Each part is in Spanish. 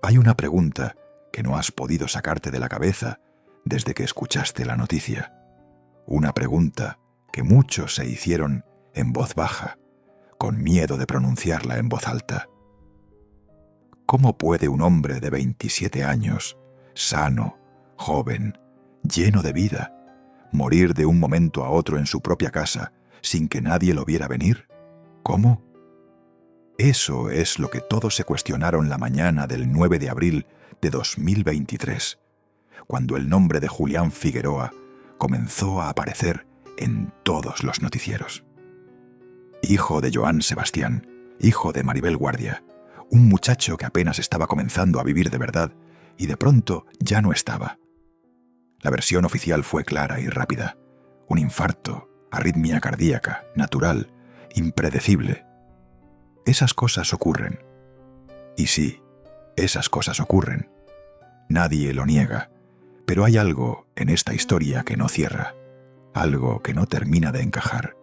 Hay una pregunta que no has podido sacarte de la cabeza desde que escuchaste la noticia. Una pregunta que muchos se hicieron en voz baja, con miedo de pronunciarla en voz alta. ¿Cómo puede un hombre de 27 años, sano, joven, lleno de vida, morir de un momento a otro en su propia casa sin que nadie lo viera venir? ¿Cómo? Eso es lo que todos se cuestionaron la mañana del 9 de abril de 2023, cuando el nombre de Julián Figueroa comenzó a aparecer en todos los noticieros. Hijo de Joan Sebastián, hijo de Maribel Guardia, un muchacho que apenas estaba comenzando a vivir de verdad y de pronto ya no estaba. La versión oficial fue clara y rápida. Un infarto, arritmia cardíaca, natural, impredecible. Esas cosas ocurren. Y sí, esas cosas ocurren. Nadie lo niega, pero hay algo en esta historia que no cierra, algo que no termina de encajar.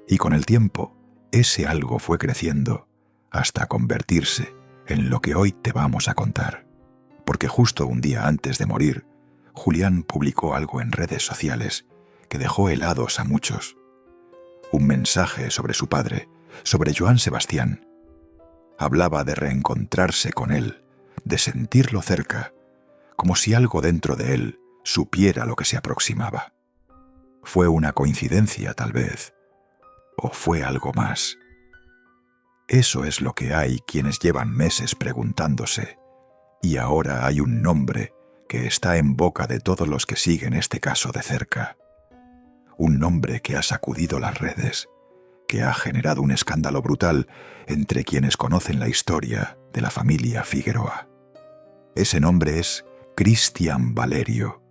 Y con el tiempo, ese algo fue creciendo hasta convertirse en lo que hoy te vamos a contar. Porque justo un día antes de morir, Julián publicó algo en redes sociales que dejó helados a muchos. Un mensaje sobre su padre, sobre Joan Sebastián. Hablaba de reencontrarse con él, de sentirlo cerca, como si algo dentro de él supiera lo que se aproximaba. Fue una coincidencia, tal vez, o fue algo más. Eso es lo que hay quienes llevan meses preguntándose, y ahora hay un nombre que está en boca de todos los que siguen este caso de cerca. Un nombre que ha sacudido las redes, que ha generado un escándalo brutal entre quienes conocen la historia de la familia Figueroa. Ese nombre es Cristian Valerio,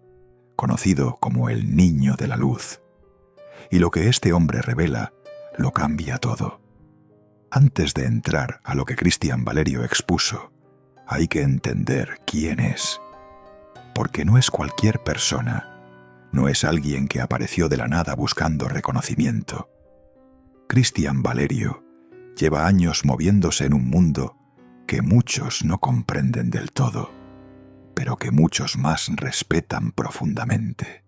conocido como el Niño de la Luz. Y lo que este hombre revela lo cambia todo. Antes de entrar a lo que Cristian Valerio expuso, hay que entender quién es. Porque no es cualquier persona, no es alguien que apareció de la nada buscando reconocimiento. Cristian Valerio lleva años moviéndose en un mundo que muchos no comprenden del todo, pero que muchos más respetan profundamente.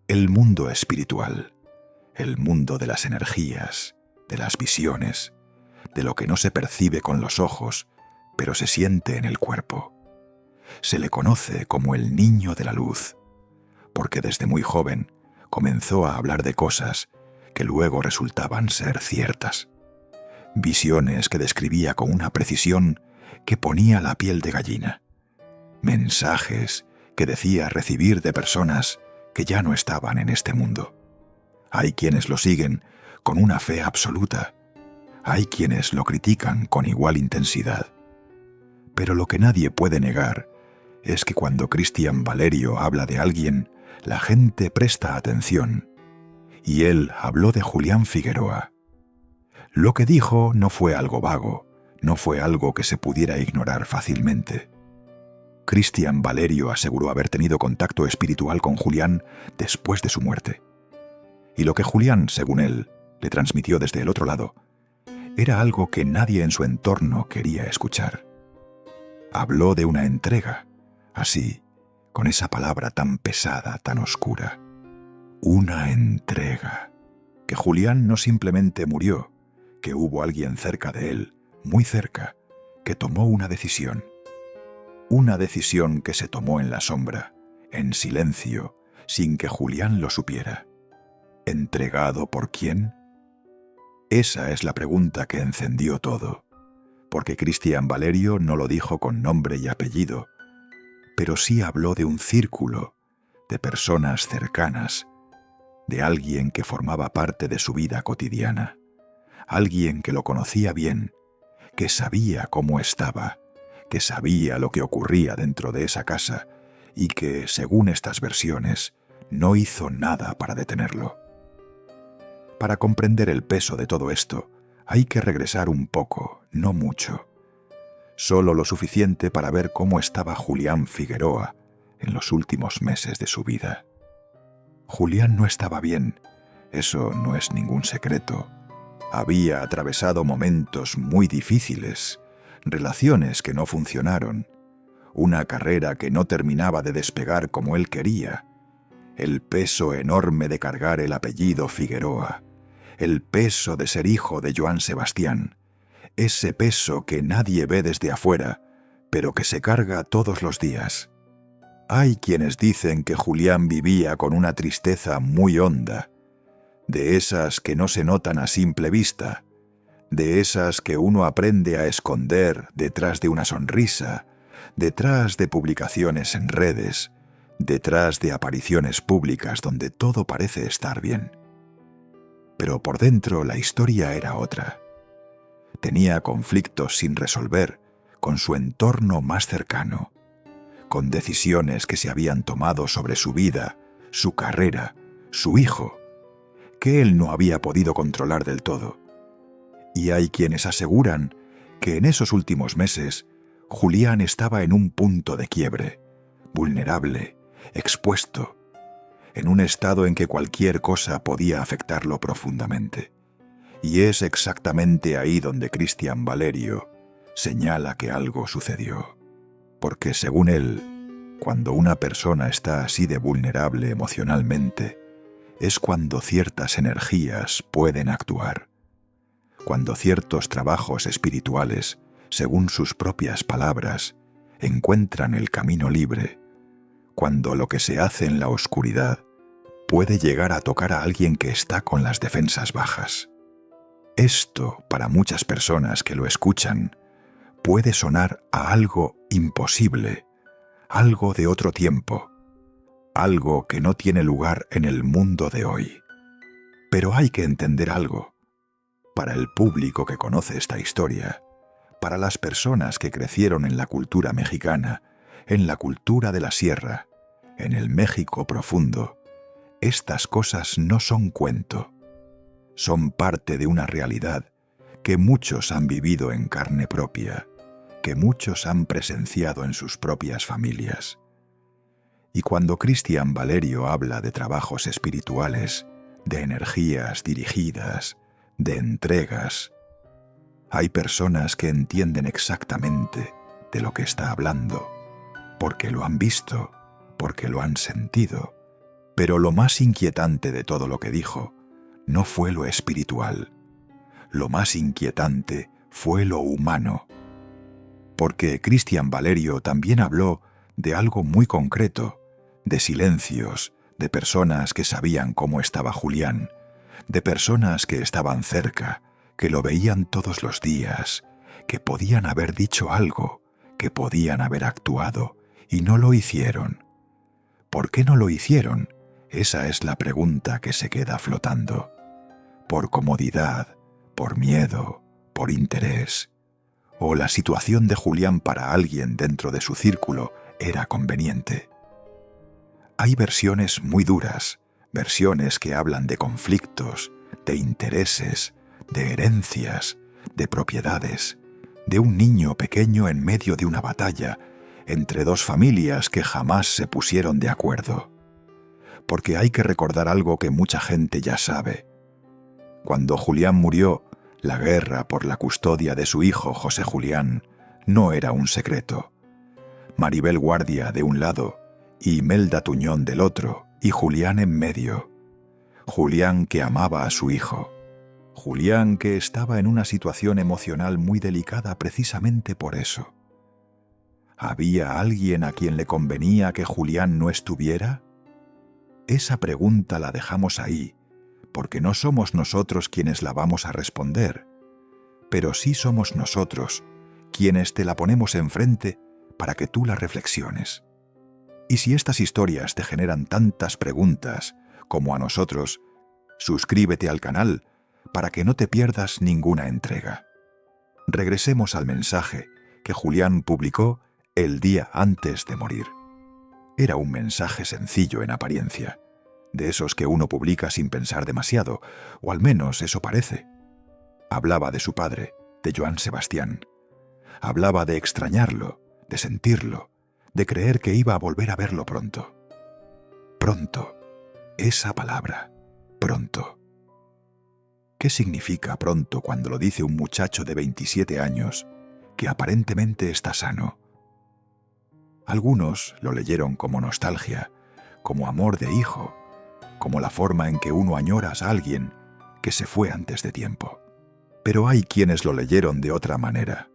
El mundo espiritual, el mundo de las energías, de las visiones, de lo que no se percibe con los ojos, pero se siente en el cuerpo. Se le conoce como el Niño de la Luz, porque desde muy joven comenzó a hablar de cosas que luego resultaban ser ciertas. Visiones que describía con una precisión que ponía la piel de gallina. Mensajes que decía recibir de personas que ya no estaban en este mundo. Hay quienes lo siguen con una fe absoluta. Hay quienes lo critican con igual intensidad. Pero lo que nadie puede negar es que cuando Cristian Valerio habla de alguien, la gente presta atención. Y él habló de Julián Figueroa. Lo que dijo no fue algo vago, no fue algo que se pudiera ignorar fácilmente. Cristian Valerio aseguró haber tenido contacto espiritual con Julián después de su muerte. Y lo que Julián, según él, le transmitió desde el otro lado, era algo que nadie en su entorno quería escuchar. Habló de una entrega, así, con esa palabra tan pesada, tan oscura. Una entrega. Que Julián no simplemente murió, que hubo alguien cerca de él, muy cerca, que tomó una decisión. Una decisión que se tomó en la sombra, en silencio, sin que Julián lo supiera. ¿Entregado por quién? Esa es la pregunta que encendió todo, porque Cristian Valerio no lo dijo con nombre y apellido, pero sí habló de un círculo, de personas cercanas, de alguien que formaba parte de su vida cotidiana, alguien que lo conocía bien, que sabía cómo estaba, que sabía lo que ocurría dentro de esa casa y que, según estas versiones, no hizo nada para detenerlo. Para comprender el peso de todo esto, hay que regresar un poco, no mucho. Solo lo suficiente para ver cómo estaba Julián Figueroa en los últimos meses de su vida. Julián no estaba bien, eso no es ningún secreto. Había atravesado momentos muy difíciles, relaciones que no funcionaron, una carrera que no terminaba de despegar como él quería, el peso enorme de cargar el apellido Figueroa, el peso de ser hijo de Joan Sebastián, ese peso que nadie ve desde afuera, pero que se carga todos los días. Hay quienes dicen que Julián vivía con una tristeza muy honda, de esas que no se notan a simple vista, de esas que uno aprende a esconder detrás de una sonrisa, detrás de publicaciones en redes, detrás de apariciones públicas donde todo parece estar bien. Pero por dentro la historia era otra. Tenía conflictos sin resolver con su entorno más cercano, con decisiones que se habían tomado sobre su vida, su carrera, su hijo, que él no había podido controlar del todo. Y hay quienes aseguran que en esos últimos meses Julián estaba en un punto de quiebre, vulnerable, expuesto, en un estado en que cualquier cosa podía afectarlo profundamente. Y es exactamente ahí donde Cristian Valerio señala que algo sucedió. Porque según él, cuando una persona está así de vulnerable emocionalmente, es cuando ciertas energías pueden actuar, cuando ciertos trabajos espirituales, según sus propias palabras, encuentran el camino libre, cuando lo que se hace en la oscuridad puede llegar a tocar a alguien que está con las defensas bajas. Esto, para muchas personas que lo escuchan, puede sonar a algo imposible, algo de otro tiempo, algo que no tiene lugar en el mundo de hoy. Pero hay que entender algo. Para el público que conoce esta historia, para las personas que crecieron en la cultura mexicana, en la cultura de la sierra, en el México profundo, estas cosas no son cuento. Son parte de una realidad que muchos han vivido en carne propia, que muchos han presenciado en sus propias familias. Y cuando Cristian Valerio habla de trabajos espirituales, de energías dirigidas, de entregas, hay personas que entienden exactamente de lo que está hablando, porque lo han visto, porque lo han sentido. Pero lo más inquietante de todo lo que dijo no fue lo espiritual. Lo más inquietante fue lo humano. Porque Cristian Valerio también habló de algo muy concreto, de silencios, de personas que sabían cómo estaba Julián, de personas que estaban cerca, que lo veían todos los días, que podían haber dicho algo, que podían haber actuado, y no lo hicieron. ¿Por qué no lo hicieron? Esa es la pregunta que se queda flotando. Por comodidad, por miedo, por interés. O la situación de Julián para alguien dentro de su círculo era conveniente. Hay versiones muy duras, versiones que hablan de conflictos, de intereses, de herencias, de propiedades, de un niño pequeño en medio de una batalla entre dos familias que jamás se pusieron de acuerdo. Porque hay que recordar algo que mucha gente ya sabe. Cuando Julián murió, la guerra por la custodia de su hijo José Julián no era un secreto. Maribel Guardia de un lado y Imelda Tuñón del otro, y Julián en medio. Julián que amaba a su hijo. Julián que estaba en una situación emocional muy delicada precisamente por eso. ¿Había alguien a quien le convenía que Julián no estuviera? Esa pregunta la dejamos ahí, porque no somos nosotros quienes la vamos a responder, pero sí somos nosotros quienes te la ponemos enfrente para que tú la reflexiones. Y si estas historias te generan tantas preguntas como a nosotros, suscríbete al canal para que no te pierdas ninguna entrega. Regresemos al mensaje que Julián publicó el día antes de morir. Era un mensaje sencillo en apariencia, de esos que uno publica sin pensar demasiado, o al menos eso parece. Hablaba de su padre, de Joan Sebastián. Hablaba de extrañarlo, de sentirlo, de creer que iba a volver a verlo pronto. Pronto. Esa palabra, pronto. ¿Qué significa pronto cuando lo dice un muchacho de 27 años que aparentemente está sano? Algunos lo leyeron como nostalgia, como amor de hijo, como la forma en que uno añora a alguien que se fue antes de tiempo. Pero hay quienes lo leyeron de otra manera.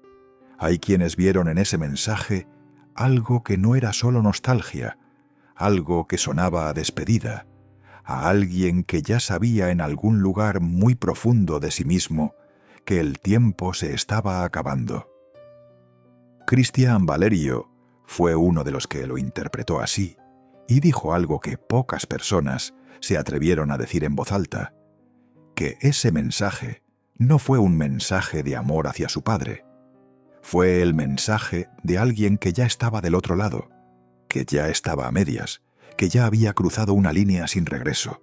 Hay quienes vieron en ese mensaje algo que no era solo nostalgia, algo que sonaba a despedida, a alguien que ya sabía en algún lugar muy profundo de sí mismo que el tiempo se estaba acabando. Cristian Valerio fue uno de los que lo interpretó así y dijo algo que pocas personas se atrevieron a decir en voz alta, que ese mensaje no fue un mensaje de amor hacia su padre, fue el mensaje de alguien que ya estaba del otro lado, que ya estaba a medias, que ya había cruzado una línea sin regreso.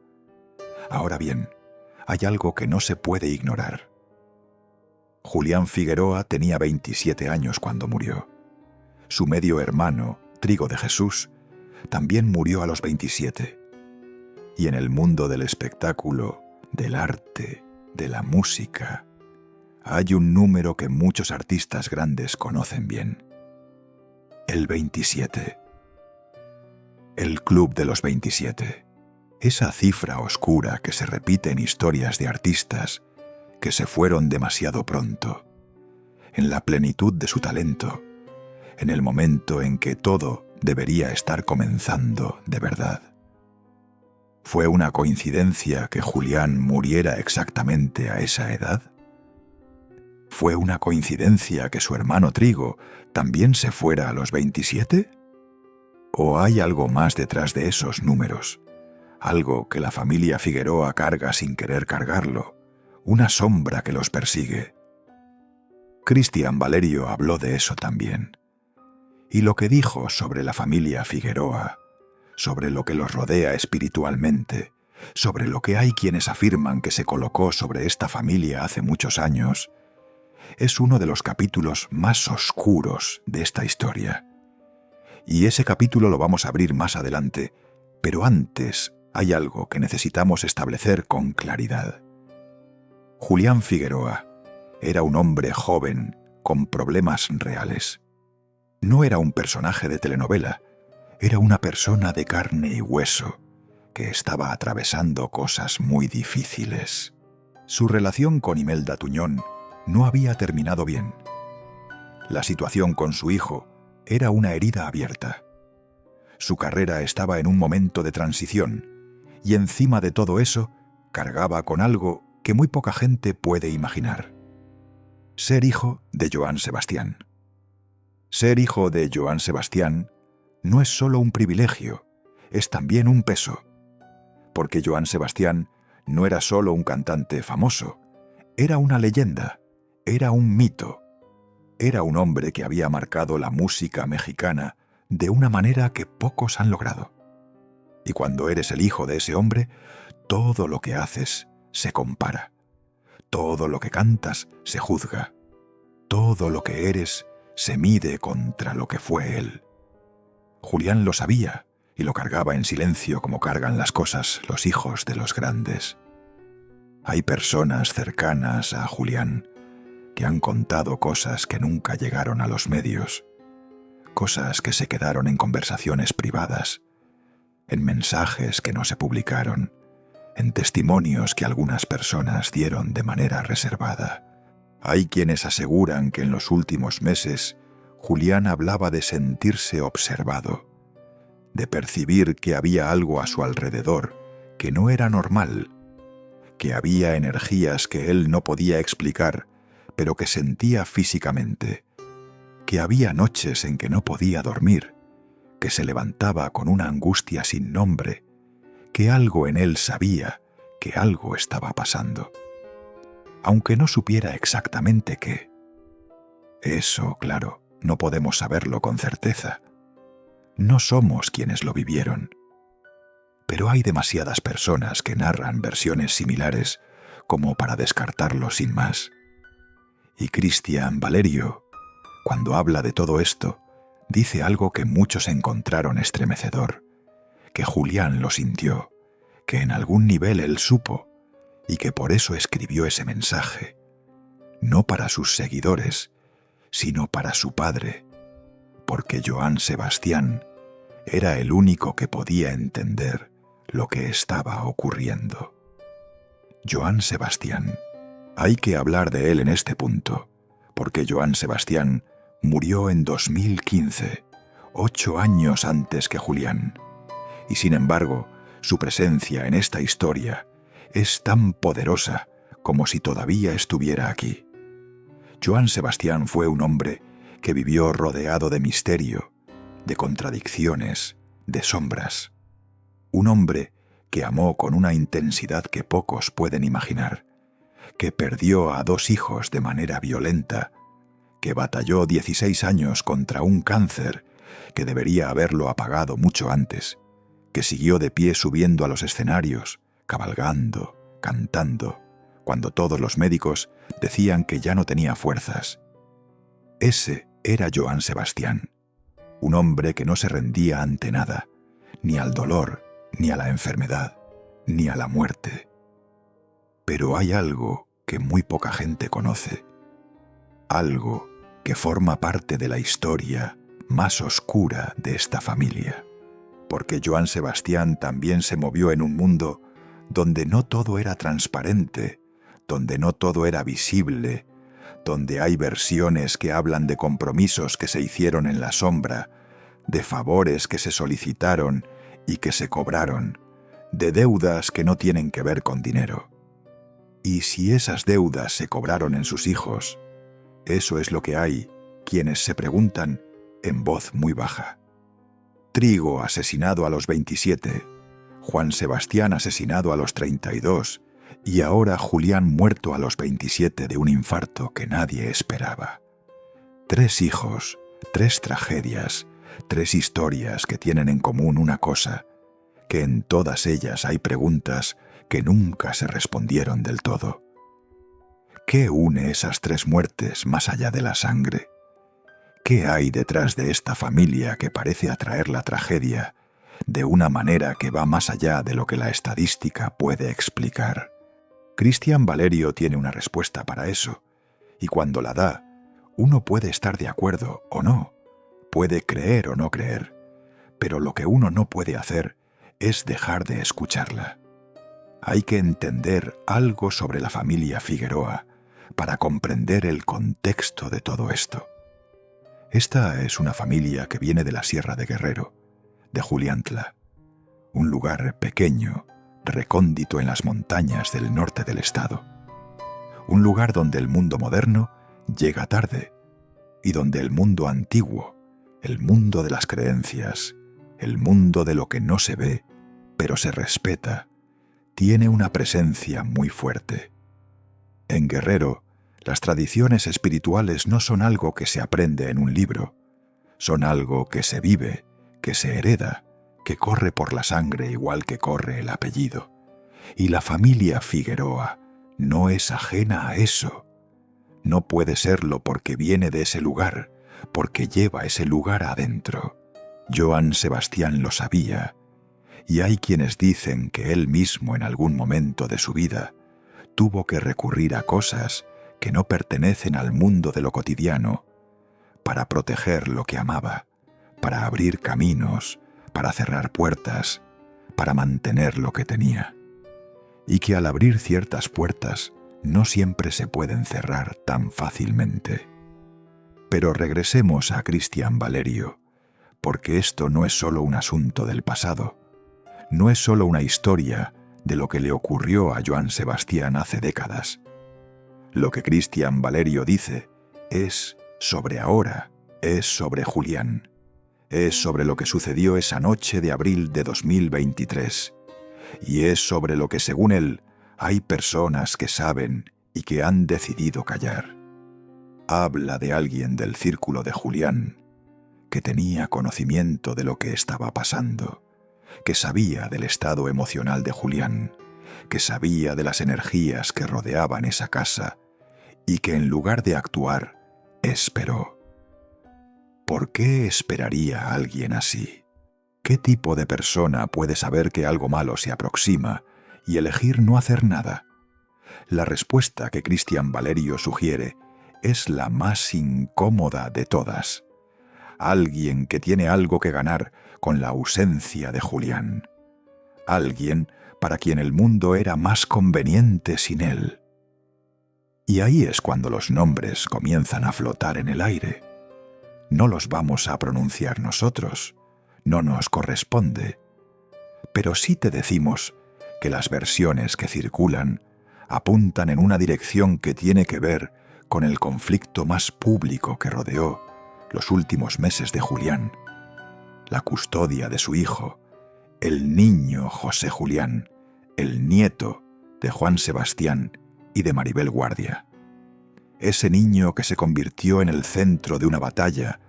Ahora bien, hay algo que no se puede ignorar. Julián Figueroa tenía 27 años cuando murió. Su medio hermano, Trigo de Jesús, también murió a los 27. Y en el mundo del espectáculo, del arte, de la música, hay un número que muchos artistas grandes conocen bien. El 27. El Club de los 27. Esa cifra oscura que se repite en historias de artistas que se fueron demasiado pronto, en la plenitud de su talento, en el momento en que todo debería estar comenzando de verdad. ¿Fue una coincidencia que Julián muriera exactamente a esa edad? ¿Fue una coincidencia que su hermano Trigo también se fuera a los 27? ¿O hay algo más detrás de esos números? Algo que la familia Figueroa carga sin querer cargarlo, una sombra que los persigue. Cristian Valerio habló de eso también. Y lo que dijo sobre la familia Figueroa, sobre lo que los rodea espiritualmente, sobre lo que hay quienes afirman que se colocó sobre esta familia hace muchos años, es uno de los capítulos más oscuros de esta historia. Y ese capítulo lo vamos a abrir más adelante, pero antes hay algo que necesitamos establecer con claridad. Julián Figueroa era un hombre joven con problemas reales. No era un personaje de telenovela, era una persona de carne y hueso que estaba atravesando cosas muy difíciles. Su relación con Imelda Tuñón no había terminado bien. La situación con su hijo era una herida abierta. Su carrera estaba en un momento de transición y encima de todo eso cargaba con algo que muy poca gente puede imaginar: ser hijo de Joan Sebastián. Ser hijo de Joan Sebastián no es solo un privilegio, es también un peso, porque Joan Sebastián no era solo un cantante famoso, era una leyenda, era un mito, era un hombre que había marcado la música mexicana de una manera que pocos han logrado. Y cuando eres el hijo de ese hombre, todo lo que haces se compara, todo lo que cantas se juzga, todo lo que eres se mide contra lo que fue él. Julián lo sabía y lo cargaba en silencio como cargan las cosas los hijos de los grandes. Hay personas cercanas a Julián que han contado cosas que nunca llegaron a los medios, cosas que se quedaron en conversaciones privadas, en mensajes que no se publicaron, en testimonios que algunas personas dieron de manera reservada. Hay quienes aseguran que en los últimos meses Julián hablaba de sentirse observado, de percibir que había algo a su alrededor que no era normal, que había energías que él no podía explicar, pero que sentía físicamente, que había noches en que no podía dormir, que se levantaba con una angustia sin nombre, que algo en él sabía que algo estaba pasando, aunque no supiera exactamente qué. Eso, claro, no podemos saberlo con certeza. No somos quienes lo vivieron. Pero hay demasiadas personas que narran versiones similares como para descartarlo sin más. Y Cristian Valerio, cuando habla de todo esto, dice algo que muchos encontraron estremecedor, que Julián lo sintió, que en algún nivel él supo, y que por eso escribió ese mensaje, no para sus seguidores, sino para su padre, porque Johann Sebastián era el único que podía entender lo que estaba ocurriendo. Johann Sebastián. Hay que hablar de él en este punto, porque Johann Sebastián murió en 2015, 8 años antes que Julián. Y sin embargo, su presencia en esta historia es tan poderosa como si todavía estuviera aquí. Johann Sebastián fue un hombre que vivió rodeado de misterio, de contradicciones, de sombras. Un hombre que amó con una intensidad que pocos pueden imaginar, que perdió a 2 hijos de manera violenta, que batalló 16 años contra un cáncer que debería haberlo apagado mucho antes, que siguió de pie subiendo a los escenarios, cabalgando, cantando, cuando todos los médicos decían que ya no tenía fuerzas. Ese era Johann Sebastián, un hombre que no se rendía ante nada, ni al dolor, ni a la enfermedad, ni a la muerte. Pero hay algo que muy poca gente conoce, algo que forma parte de la historia más oscura de esta familia, porque Johann Sebastián también se movió en un mundo donde no todo era transparente, donde no todo era visible, donde hay versiones que hablan de compromisos que se hicieron en la sombra, de favores que se solicitaron y que se cobraron, de deudas que no tienen que ver con dinero. Y si esas deudas se cobraron en sus hijos, eso es lo que hay quienes se preguntan en voz muy baja. Trigo asesinado a los 27, Juan Sebastián asesinado a los 32 y ahora Julián muerto a los 27 de un infarto que nadie esperaba. 3 hijos, 3 tragedias, 3 historias que tienen en común una cosa, que en todas ellas hay preguntas que nunca se respondieron del todo. ¿Qué une esas 3 muertes más allá de la sangre? ¿Qué hay detrás de esta familia que parece atraer la tragedia de una manera que va más allá de lo que la estadística puede explicar? Cristian Valerio tiene una respuesta para eso, y cuando la da, uno puede estar de acuerdo o no, puede creer o no creer, pero lo que uno no puede hacer es dejar de escucharla. Hay que entender algo sobre la familia Figueroa para comprender el contexto de todo esto. Esta es una familia que viene de la Sierra de Guerrero, de Juliantla, un lugar pequeño, recóndito en las montañas del norte del estado. Un lugar donde el mundo moderno llega tarde y donde el mundo antiguo, el mundo de las creencias, el mundo de lo que no se ve, pero se respeta, tiene una presencia muy fuerte. En Guerrero, las tradiciones espirituales no son algo que se aprende en un libro, son algo que se vive, que se hereda, que corre por la sangre igual que corre el apellido. Y la familia Figueroa no es ajena a eso. No puede serlo porque viene de ese lugar, porque lleva ese lugar adentro. Johann Sebastián lo sabía, y hay quienes dicen que él mismo en algún momento de su vida tuvo que recurrir a cosas que no pertenecen al mundo de lo cotidiano para proteger lo que amaba, para abrir caminos, para cerrar puertas, para mantener lo que tenía. Y que al abrir ciertas puertas no siempre se pueden cerrar tan fácilmente. Pero regresemos a Cristian Valerio, porque esto no es solo un asunto del pasado, no es solo una historia de lo que le ocurrió a Johann Sebastián hace décadas. Lo que Cristian Valerio dice es sobre ahora, es sobre Julián, es sobre lo que sucedió esa noche de abril de 2023, y es sobre lo que, según él, hay personas que saben y que han decidido callar. Habla de alguien del círculo de Julián, que tenía conocimiento de lo que estaba pasando, que sabía del estado emocional de Julián, que sabía de las energías que rodeaban esa casa y que en lugar de actuar, esperó. ¿Por qué esperaría a alguien así? ¿Qué tipo de persona puede saber que algo malo se aproxima y elegir no hacer nada? La respuesta que Cristian Valerio sugiere es la más incómoda de todas. alguien que tiene algo que ganar con la ausencia de Julián, alguien para quien el mundo era más conveniente sin él. Y ahí es cuando los nombres comienzan a flotar en el aire. No los vamos a pronunciar nosotros, no nos corresponde, pero sí te decimos que las versiones que circulan apuntan en una dirección que tiene que ver con el conflicto más público que rodeó los últimos meses de Julián, la custodia de su hijo, el niño José Julián, el nieto de Juan Sebastián y de Maribel Guardia. Ese niño que se convirtió en el centro de una batalla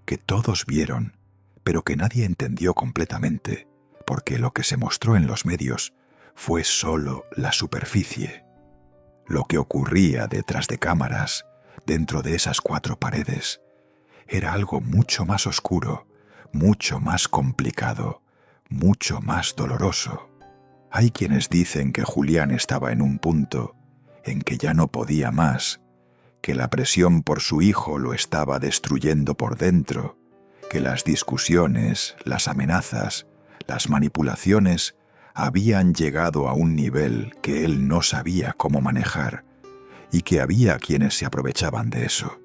que todos vieron, pero que nadie entendió completamente, porque lo que se mostró en los medios fue solo la superficie. Lo que ocurría detrás de cámaras, dentro de esas 4 paredes, era algo mucho más oscuro, mucho más complicado, mucho más doloroso. Hay quienes dicen que Julián estaba en un punto en que ya no podía más, que la presión por su hijo lo estaba destruyendo por dentro, que las discusiones, las amenazas, las manipulaciones habían llegado a un nivel que él no sabía cómo manejar y que había quienes se aprovechaban de eso.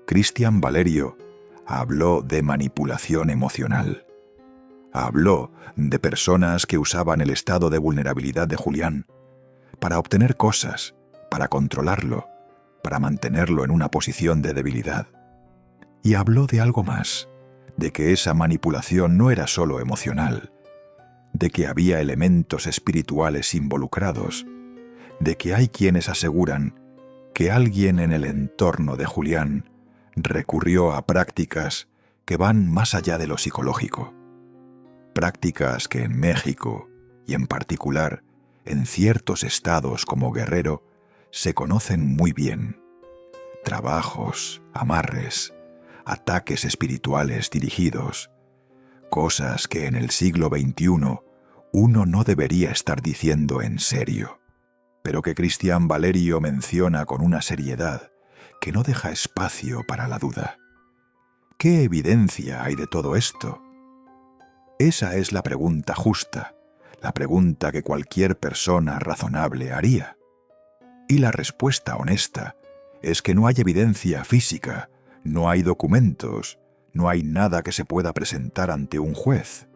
Cristian Valerio habló de manipulación emocional. Habló de personas que usaban el estado de vulnerabilidad de Julián para obtener cosas, para controlarlo, para mantenerlo en una posición de debilidad. Y habló de algo más, de que esa manipulación no era solo emocional, de que había elementos espirituales involucrados, de que hay quienes aseguran que alguien en el entorno de Julián recurrió a prácticas que van más allá de lo psicológico. Prácticas que en México, y en particular en ciertos estados como Guerrero, se conocen muy bien. Trabajos, amarres, ataques espirituales dirigidos, cosas que en el siglo XXI uno no debería estar diciendo en serio, pero que Cristian Valerio menciona con una seriedad que no deja espacio para la duda. ¿Qué evidencia hay de todo esto? Esa es la pregunta justa, la pregunta que cualquier persona razonable haría. Y la respuesta honesta es que no hay evidencia física, no hay documentos, no hay nada que se pueda presentar ante un juez.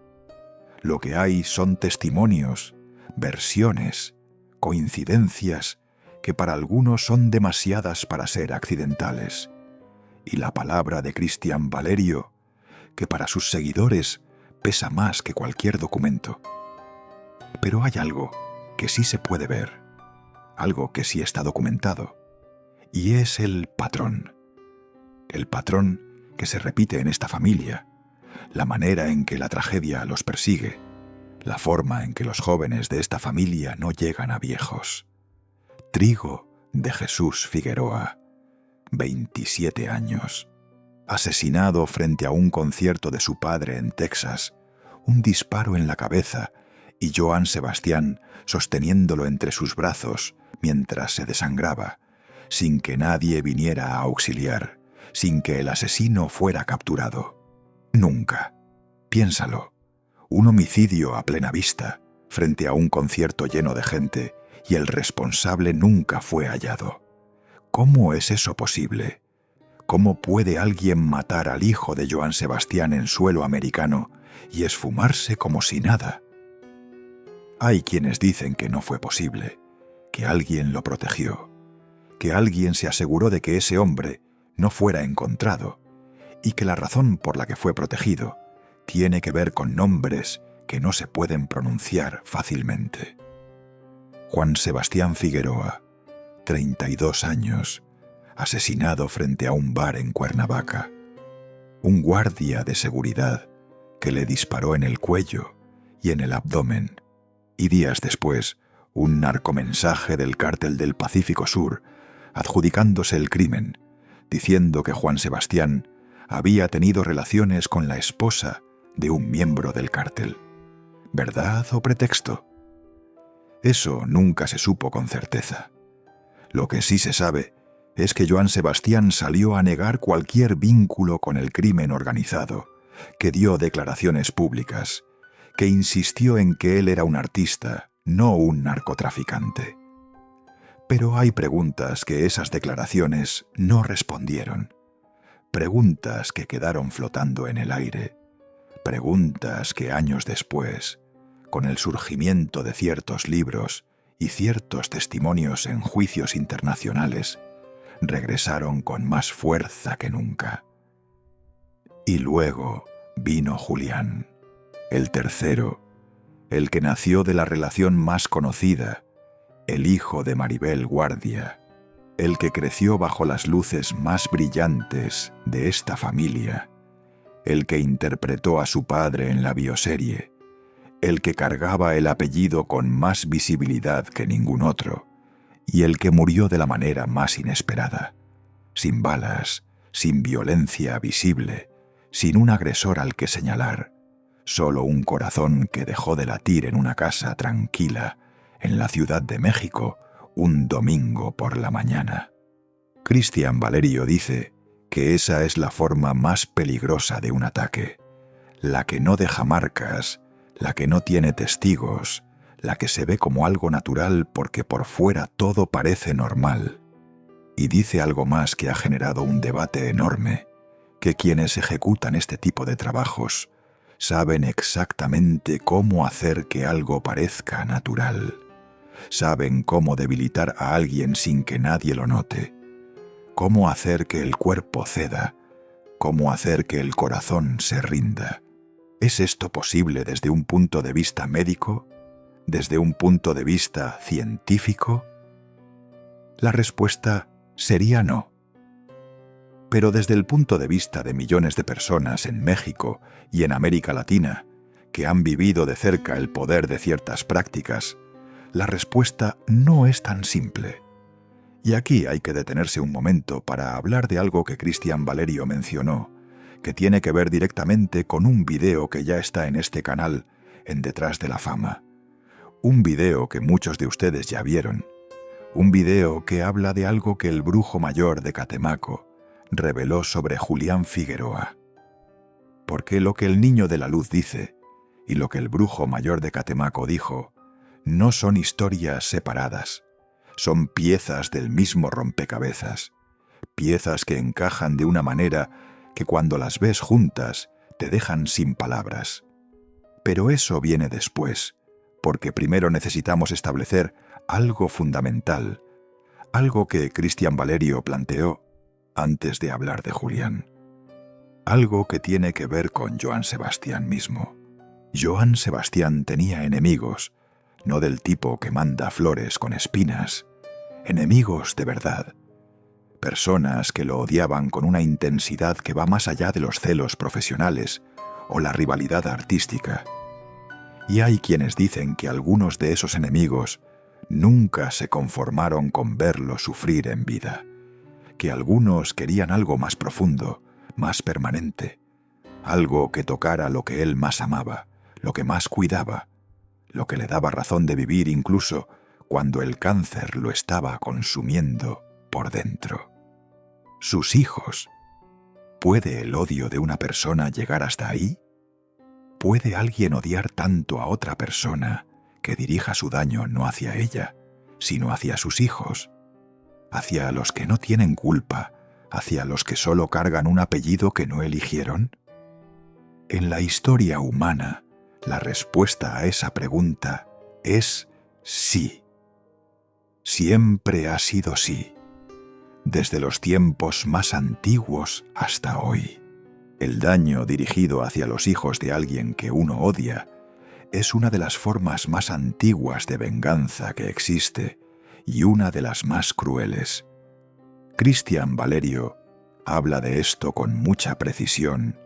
Lo que hay son testimonios, versiones, coincidencias que para algunos son demasiadas para ser accidentales, y la palabra de Cristian Valerio, que para sus seguidores pesa más que cualquier documento. Pero hay algo que sí se puede ver, algo que sí está documentado, y es el patrón que se repite en esta familia, la manera en que la tragedia los persigue, la forma en que los jóvenes de esta familia no llegan a viejos. Trigo de Jesús Figueroa, 27 años, asesinado frente a un concierto de su padre en Texas, un disparo en la cabeza y Joan Sebastián sosteniéndolo entre sus brazos mientras se desangraba, sin que nadie viniera a auxiliar, sin que el asesino fuera capturado. Nunca. Piénsalo. Un homicidio a plena vista, frente a un concierto lleno de gente, y el responsable nunca fue hallado. ¿Cómo es eso posible? ¿Cómo puede alguien matar al hijo de Joan Sebastián en suelo americano y esfumarse como si nada? Hay quienes dicen que no fue posible, que alguien lo protegió, que alguien se aseguró de que ese hombre no fuera encontrado, y que la razón por la que fue protegido tiene que ver con nombres que no se pueden pronunciar fácilmente. Juan Sebastián Figueroa, 32 años, asesinado frente a un bar en Cuernavaca. Un guardia de seguridad que le disparó en el cuello y en el abdomen, y días después un narcomensaje del Cártel del Pacífico Sur adjudicándose el crimen, diciendo que Juan Sebastián había tenido relaciones con la esposa de un miembro del cártel. ¿Verdad o pretexto? Eso nunca se supo con certeza. Lo que sí se sabe es que Joan Sebastián salió a negar cualquier vínculo con el crimen organizado, que dio declaraciones públicas, que insistió en que él era un artista, no un narcotraficante. Pero hay preguntas que esas declaraciones no respondieron, preguntas que quedaron flotando en el aire, preguntas que años después, con el surgimiento de ciertos libros y ciertos testimonios en juicios internacionales, regresaron con más fuerza que nunca. Y luego vino Julián, el tercero, el que nació de la relación más conocida, el hijo de Maribel Guardia, el que creció bajo las luces más brillantes de esta familia, el que interpretó a su padre en la bioserie, el que cargaba el apellido con más visibilidad que ningún otro, y el que murió de la manera más inesperada, sin balas, sin violencia visible, sin un agresor al que señalar, solo un corazón que dejó de latir en una casa tranquila, en la Ciudad de México, un domingo por la mañana. Cristian Valerio dice que esa es la forma más peligrosa de un ataque, la que no deja marcas, la que no tiene testigos, la que se ve como algo natural porque por fuera todo parece normal. Y dice algo más que ha generado un debate enorme, que quienes ejecutan este tipo de trabajos saben exactamente cómo hacer que algo parezca natural. Saben cómo debilitar a alguien sin que nadie lo note, cómo hacer que el cuerpo ceda, cómo hacer que el corazón se rinda. ¿Es esto posible desde un punto de vista médico? ¿Desde un punto de vista científico? La respuesta sería no. Pero desde el punto de vista de millones de personas en México y en América Latina, que han vivido de cerca el poder de ciertas prácticas, la respuesta no es tan simple. Y aquí hay que detenerse un momento para hablar de algo que Cristian Valerio mencionó, que tiene que ver directamente con un video que ya está en este canal, en Detrás de la Fama. Un video que muchos de ustedes ya vieron. Un video que habla de algo que el brujo mayor de Catemaco reveló sobre Julián Figueroa. Porque lo que el niño de la luz dice y lo que el brujo mayor de Catemaco dijo no son historias separadas, son piezas del mismo rompecabezas, piezas que encajan de una manera que cuando las ves juntas te dejan sin palabras. Pero eso viene después, porque primero necesitamos establecer algo fundamental, algo que Cristian Valerio planteó antes de hablar de Julián. Algo que tiene que ver con Joan Sebastián mismo. Joan Sebastián tenía enemigos, no del tipo que manda flores con espinas, enemigos de verdad, personas que lo odiaban con una intensidad que va más allá de los celos profesionales o la rivalidad artística. Y hay quienes dicen que algunos de esos enemigos nunca se conformaron con verlo sufrir en vida, que algunos querían algo más profundo, más permanente, algo que tocara lo que él más amaba, lo que más cuidaba, lo que le daba razón de vivir incluso cuando el cáncer lo estaba consumiendo por dentro. Sus hijos. ¿Puede el odio de una persona llegar hasta ahí? ¿Puede alguien odiar tanto a otra persona que dirija su daño no hacia ella, sino hacia sus hijos, hacia los que no tienen culpa, hacia los que solo cargan un apellido que no eligieron? En la historia humana, la respuesta a esa pregunta es sí. Siempre ha sido sí, desde los tiempos más antiguos hasta hoy. El daño dirigido hacia los hijos de alguien que uno odia es una de las formas más antiguas de venganza que existe y una de las más crueles. Cristian Valerio habla de esto con mucha precisión,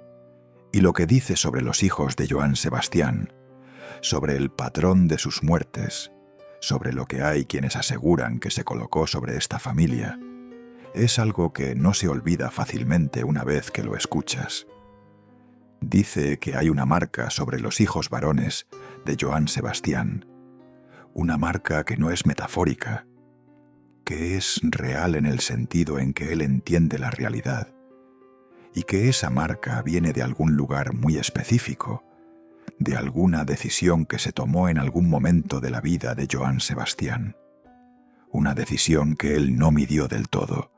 y lo que dice sobre los hijos de Joan Sebastián, sobre el patrón de sus muertes, sobre lo que hay quienes aseguran que se colocó sobre esta familia, es algo que no se olvida fácilmente una vez que lo escuchas. Dice que hay una marca sobre los hijos varones de Joan Sebastián, una marca que no es metafórica, que es real en el sentido en que él entiende la realidad, y que esa marca viene de algún lugar muy específico, de alguna decisión que se tomó en algún momento de la vida de Joan Sebastián, una decisión que él no midió del todo,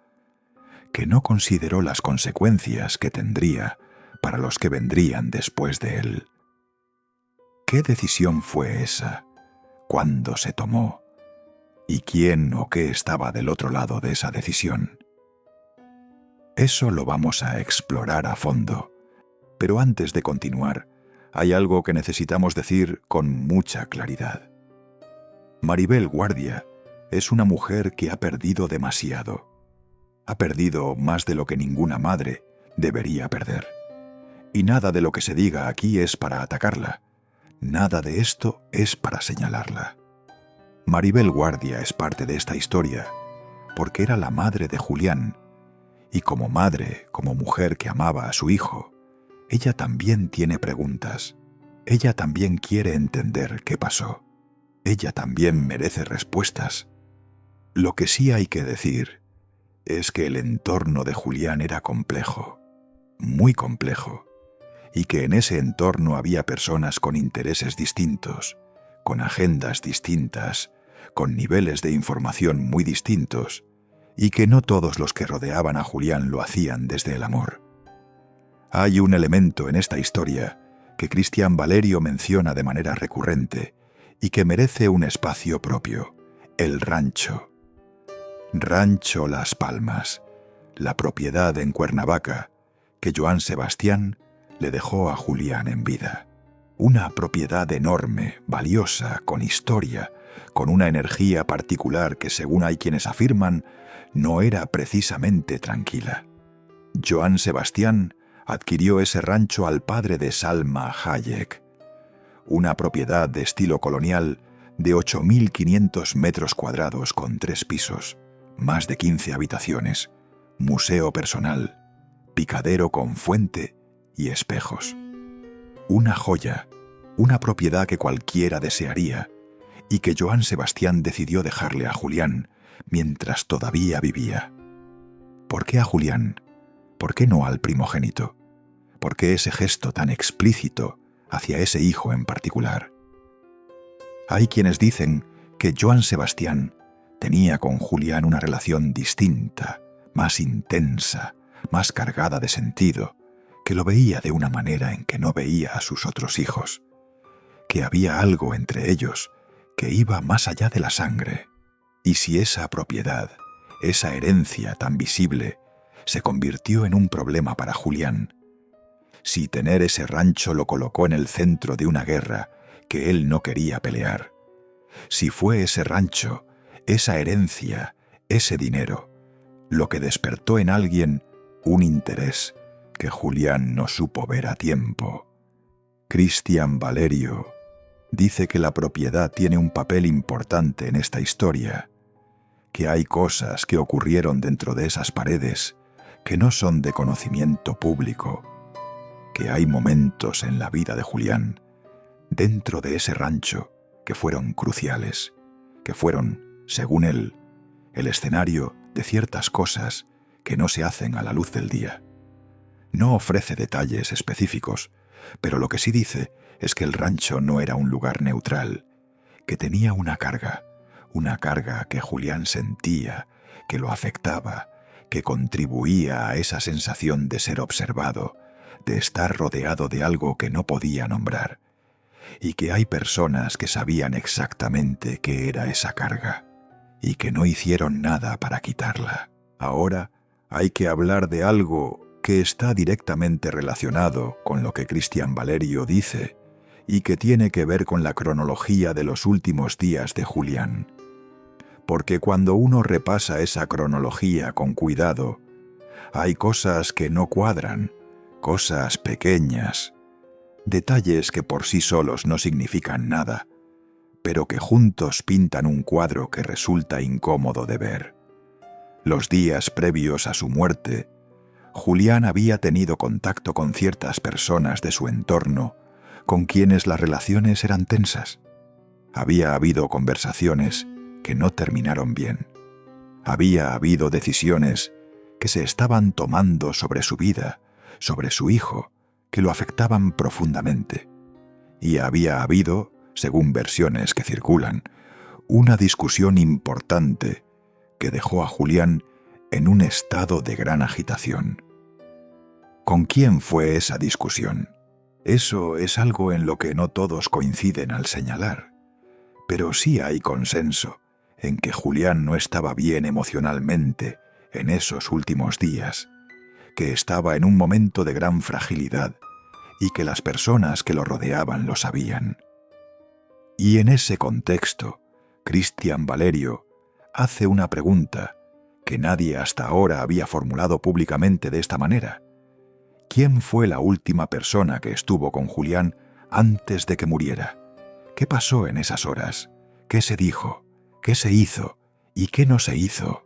que no consideró las consecuencias que tendría para los que vendrían después de él. ¿Qué decisión fue esa? ¿Cuándo se tomó? ¿Y quién o qué estaba del otro lado de esa decisión? Eso lo vamos a explorar a fondo, pero antes de continuar, hay algo que necesitamos decir con mucha claridad. Maribel Guardia es una mujer que ha perdido demasiado. Ha perdido más de lo que ninguna madre debería perder. Y nada de lo que se diga aquí es para atacarla. Nada de esto es para señalarla. Maribel Guardia es parte de esta historia porque era la madre de Julián, y como madre, como mujer que amaba a su hijo, ella también tiene preguntas. Ella también quiere entender qué pasó. Ella también merece respuestas. Lo que sí hay que decir es que el entorno de Julián era complejo, muy complejo, y que en ese entorno había personas con intereses distintos, con agendas distintas, con niveles de información muy distintos, y que no todos los que rodeaban a Julián lo hacían desde el amor. Hay un elemento en esta historia que Cristian Valerio menciona de manera recurrente y que merece un espacio propio: el rancho. Rancho Las Palmas, la propiedad en Cuernavaca que Joan Sebastián le dejó a Julián en vida. Una propiedad enorme, valiosa, con historia, con una energía particular que, según hay quienes afirman, no era precisamente tranquila. Joan Sebastián adquirió ese rancho al padre de Salma Hayek, una propiedad de estilo colonial de 8.500 metros cuadrados con 3 pisos, más de 15 habitaciones, museo personal, picadero con fuente y espejos. Una joya, una propiedad que cualquiera desearía y que Joan Sebastián decidió dejarle a Julián mientras todavía vivía. ¿Por qué a Julián? ¿Por qué no al primogénito? ¿Por qué ese gesto tan explícito hacia ese hijo en particular? Hay quienes dicen que Joan Sebastián tenía con Julián una relación distinta, más intensa, más cargada de sentido, que lo veía de una manera en que no veía a sus otros hijos, que había algo entre ellos que iba más allá de la sangre. Y si esa propiedad, esa herencia tan visible, se convirtió en un problema para Julián, si tener ese rancho lo colocó en el centro de una guerra que él no quería pelear, si fue ese rancho, esa herencia, ese dinero, lo que despertó en alguien un interés que Julián no supo ver a tiempo. Cristian Valerio dice que la propiedad tiene un papel importante en esta historia, que hay cosas que ocurrieron dentro de esas paredes que no son de conocimiento público, que hay momentos en la vida de Julián, dentro de ese rancho, que fueron cruciales, que fueron, según él, el escenario de ciertas cosas que no se hacen a la luz del día. No ofrece detalles específicos, pero lo que sí dice es que el rancho no era un lugar neutral, que tenía una carga que Julián sentía, que lo afectaba, que contribuía a esa sensación de ser observado, de estar rodeado de algo que no podía nombrar, y que hay personas que sabían exactamente qué era esa carga, y que no hicieron nada para quitarla. Ahora hay que hablar de algo que está directamente relacionado con lo que Cristian Valerio dice y que tiene que ver con la cronología de los últimos días de Julián. Porque cuando uno repasa esa cronología con cuidado, hay cosas que no cuadran, cosas pequeñas, detalles que por sí solos no significan nada, pero que juntos pintan un cuadro que resulta incómodo de ver. Los días previos a su muerte, Julián había tenido contacto con ciertas personas de su entorno con quienes las relaciones eran tensas. Había habido conversaciones que no terminaron bien. Había habido decisiones que se estaban tomando sobre su vida, sobre su hijo, que lo afectaban profundamente. Y había habido, según versiones que circulan, una discusión importante que dejó a Julián en un estado de gran agitación. ¿Con quién fue esa discusión? Eso es algo en lo que no todos coinciden al señalar, pero sí hay consenso en que Julián no estaba bien emocionalmente en esos últimos días, que estaba en un momento de gran fragilidad y que las personas que lo rodeaban lo sabían. Y en ese contexto, Cristian Valerio hace una pregunta que nadie hasta ahora había formulado públicamente de esta manera. ¿Quién fue la última persona que estuvo con Julián antes de que muriera? ¿Qué pasó en esas horas? ¿Qué se dijo? ¿Qué se hizo? ¿Y qué no se hizo?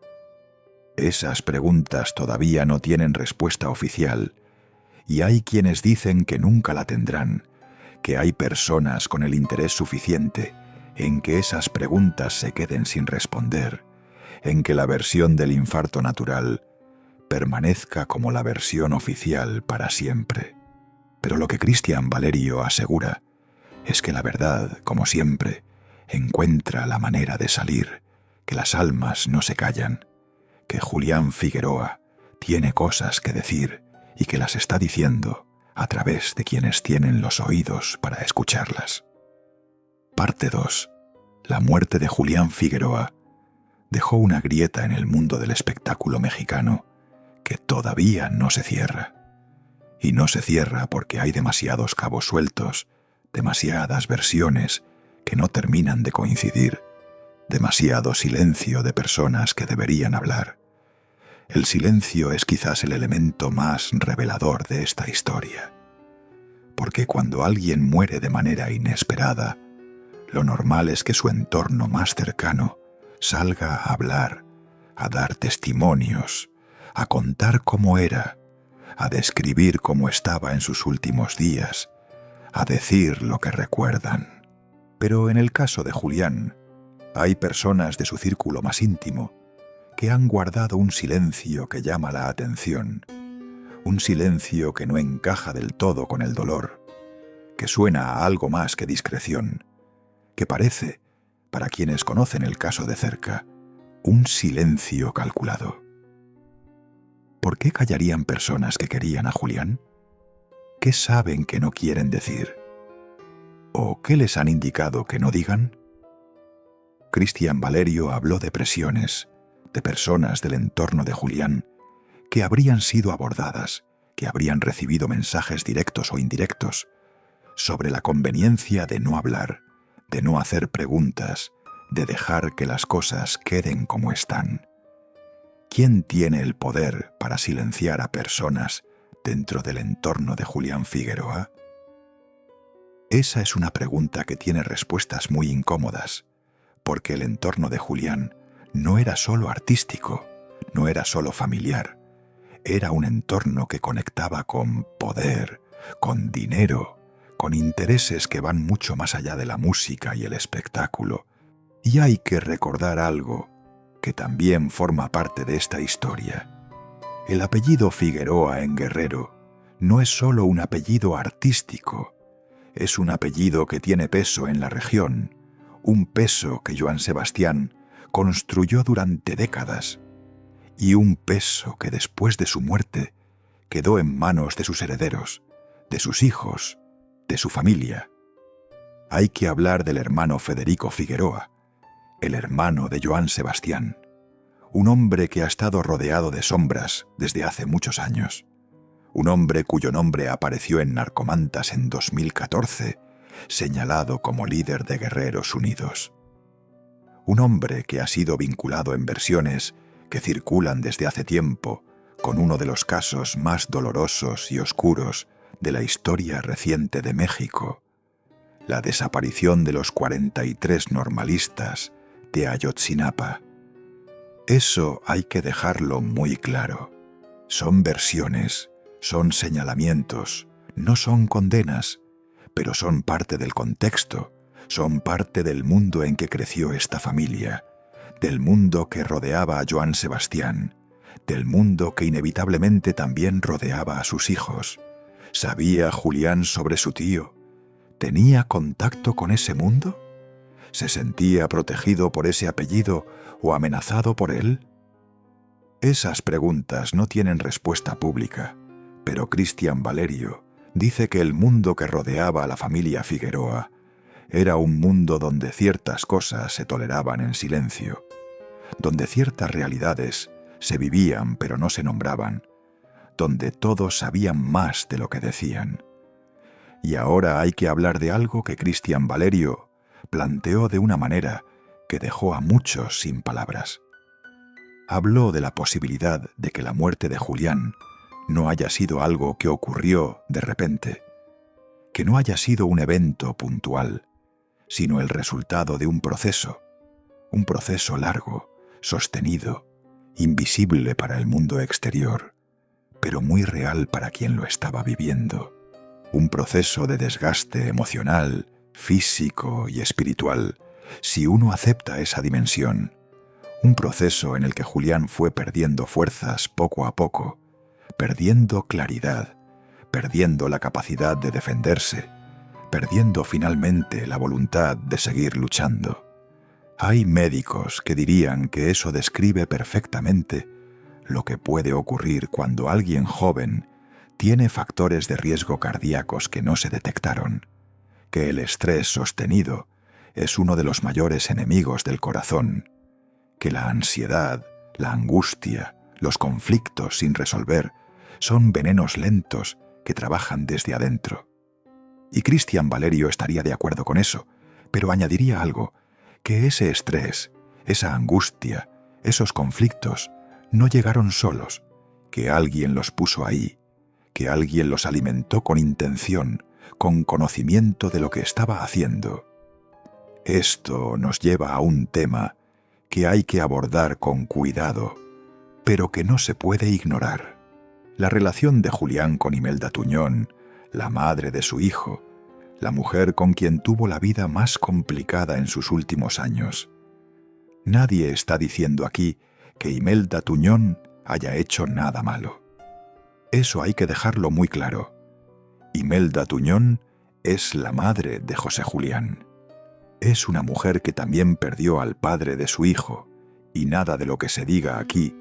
Esas preguntas todavía no tienen respuesta oficial, y hay quienes dicen que nunca la tendrán, que hay personas con el interés suficiente en que esas preguntas se queden sin responder, en que la versión del infarto natural permanezca como la versión oficial para siempre. Pero lo que Cristian Valerio asegura es que la verdad, como siempre, encuentra la manera de salir, que las almas no se callan, que Julián Figueroa tiene cosas que decir y que las está diciendo a través de quienes tienen los oídos para escucharlas. Parte 2. La muerte de Julián Figueroa dejó una grieta en el mundo del espectáculo mexicano que todavía no se cierra. Y no se cierra porque hay demasiados cabos sueltos, demasiadas versiones que no terminan de coincidir, demasiado silencio de personas que deberían hablar. El silencio es quizás el elemento más revelador de esta historia, porque cuando alguien muere de manera inesperada, lo normal es que su entorno más cercano salga a hablar, a dar testimonios, a contar cómo era, a describir cómo estaba en sus últimos días, a decir lo que recuerdan. Pero en el caso de Julián, hay personas de su círculo más íntimo que han guardado un silencio que llama la atención, un silencio que no encaja del todo con el dolor, que suena a algo más que discreción, que parece, para quienes conocen el caso de cerca, un silencio calculado. ¿Por qué callarían personas que querían a Julián? ¿Qué saben que no quieren decir? ¿O qué les han indicado que no digan? Cristian Valerio habló de presiones, de personas del entorno de Julián que habrían sido abordadas, que habrían recibido mensajes directos o indirectos sobre la conveniencia de no hablar, de no hacer preguntas, de dejar que las cosas queden como están. ¿Quién tiene el poder para silenciar a personas dentro del entorno de Julián Figueroa? Esa es una pregunta que tiene respuestas muy incómodas, porque el entorno de Julián no era solo artístico, no era solo familiar, era un entorno que conectaba con poder, con dinero, con intereses que van mucho más allá de la música y el espectáculo. Y hay que recordar algo que también forma parte de esta historia. El apellido Figueroa en Guerrero no es solo un apellido artístico, es un apellido que tiene peso en la región, un peso que Joan Sebastián construyó durante décadas, y un peso que después de su muerte quedó en manos de sus herederos, de sus hijos, de su familia. Hay que hablar del hermano Federico Figueroa, el hermano de Joan Sebastián, un hombre que ha estado rodeado de sombras desde hace muchos años, un hombre cuyo nombre apareció en Narcomantas en 2014, señalado como líder de Guerreros Unidos. Un hombre que ha sido vinculado en versiones que circulan desde hace tiempo con uno de los casos más dolorosos y oscuros de la historia reciente de México, la desaparición de los 43 normalistas de Ayotzinapa. Eso hay que dejarlo muy claro. Son versiones, son señalamientos, no son condenas, pero son parte del contexto, son parte del mundo en que creció esta familia, del mundo que rodeaba a Joan Sebastián, del mundo que inevitablemente también rodeaba a sus hijos. ¿Sabía Julián sobre su tío? ¿Tenía contacto con ese mundo? ¿Se sentía protegido por ese apellido o amenazado por él? Esas preguntas no tienen respuesta pública, pero Cristian Valerio dice que el mundo que rodeaba a la familia Figueroa era un mundo donde ciertas cosas se toleraban en silencio, donde ciertas realidades se vivían pero no se nombraban, donde todos sabían más de lo que decían. Y ahora hay que hablar de algo que Cristian Valerio planteó de una manera que dejó a muchos sin palabras. Habló de la posibilidad de que la muerte de Julián no haya sido algo que ocurrió de repente, que no haya sido un evento puntual, sino el resultado de un proceso largo, sostenido, invisible para el mundo exterior, pero muy real para quien lo estaba viviendo. Un proceso de desgaste emocional, físico y espiritual, si uno acepta esa dimensión. Un proceso en el que Julián fue perdiendo fuerzas poco a poco, perdiendo claridad, perdiendo la capacidad de defenderse, perdiendo finalmente la voluntad de seguir luchando. Hay médicos que dirían que eso describe perfectamente lo que puede ocurrir cuando alguien joven tiene factores de riesgo cardíacos que no se detectaron, que el estrés sostenido es uno de los mayores enemigos del corazón, que la ansiedad, la angustia, los conflictos sin resolver son venenos lentos que trabajan desde adentro. Y Cristian Valerio estaría de acuerdo con eso, pero añadiría algo, que ese estrés, esa angustia, esos conflictos no llegaron solos, que alguien los puso ahí, que alguien los alimentó con intención, con conocimiento de lo que estaba haciendo. Esto nos lleva a un tema que hay que abordar con cuidado, pero que no se puede ignorar. La relación de Julián con Imelda Tuñón, la madre de su hijo, la mujer con quien tuvo la vida más complicada en sus últimos años. Nadie está diciendo aquí que Imelda Tuñón haya hecho nada malo. Eso hay que dejarlo muy claro. Imelda Tuñón es la madre de José Julián. Es una mujer que también perdió al padre de su hijo, y nada de lo que se diga aquí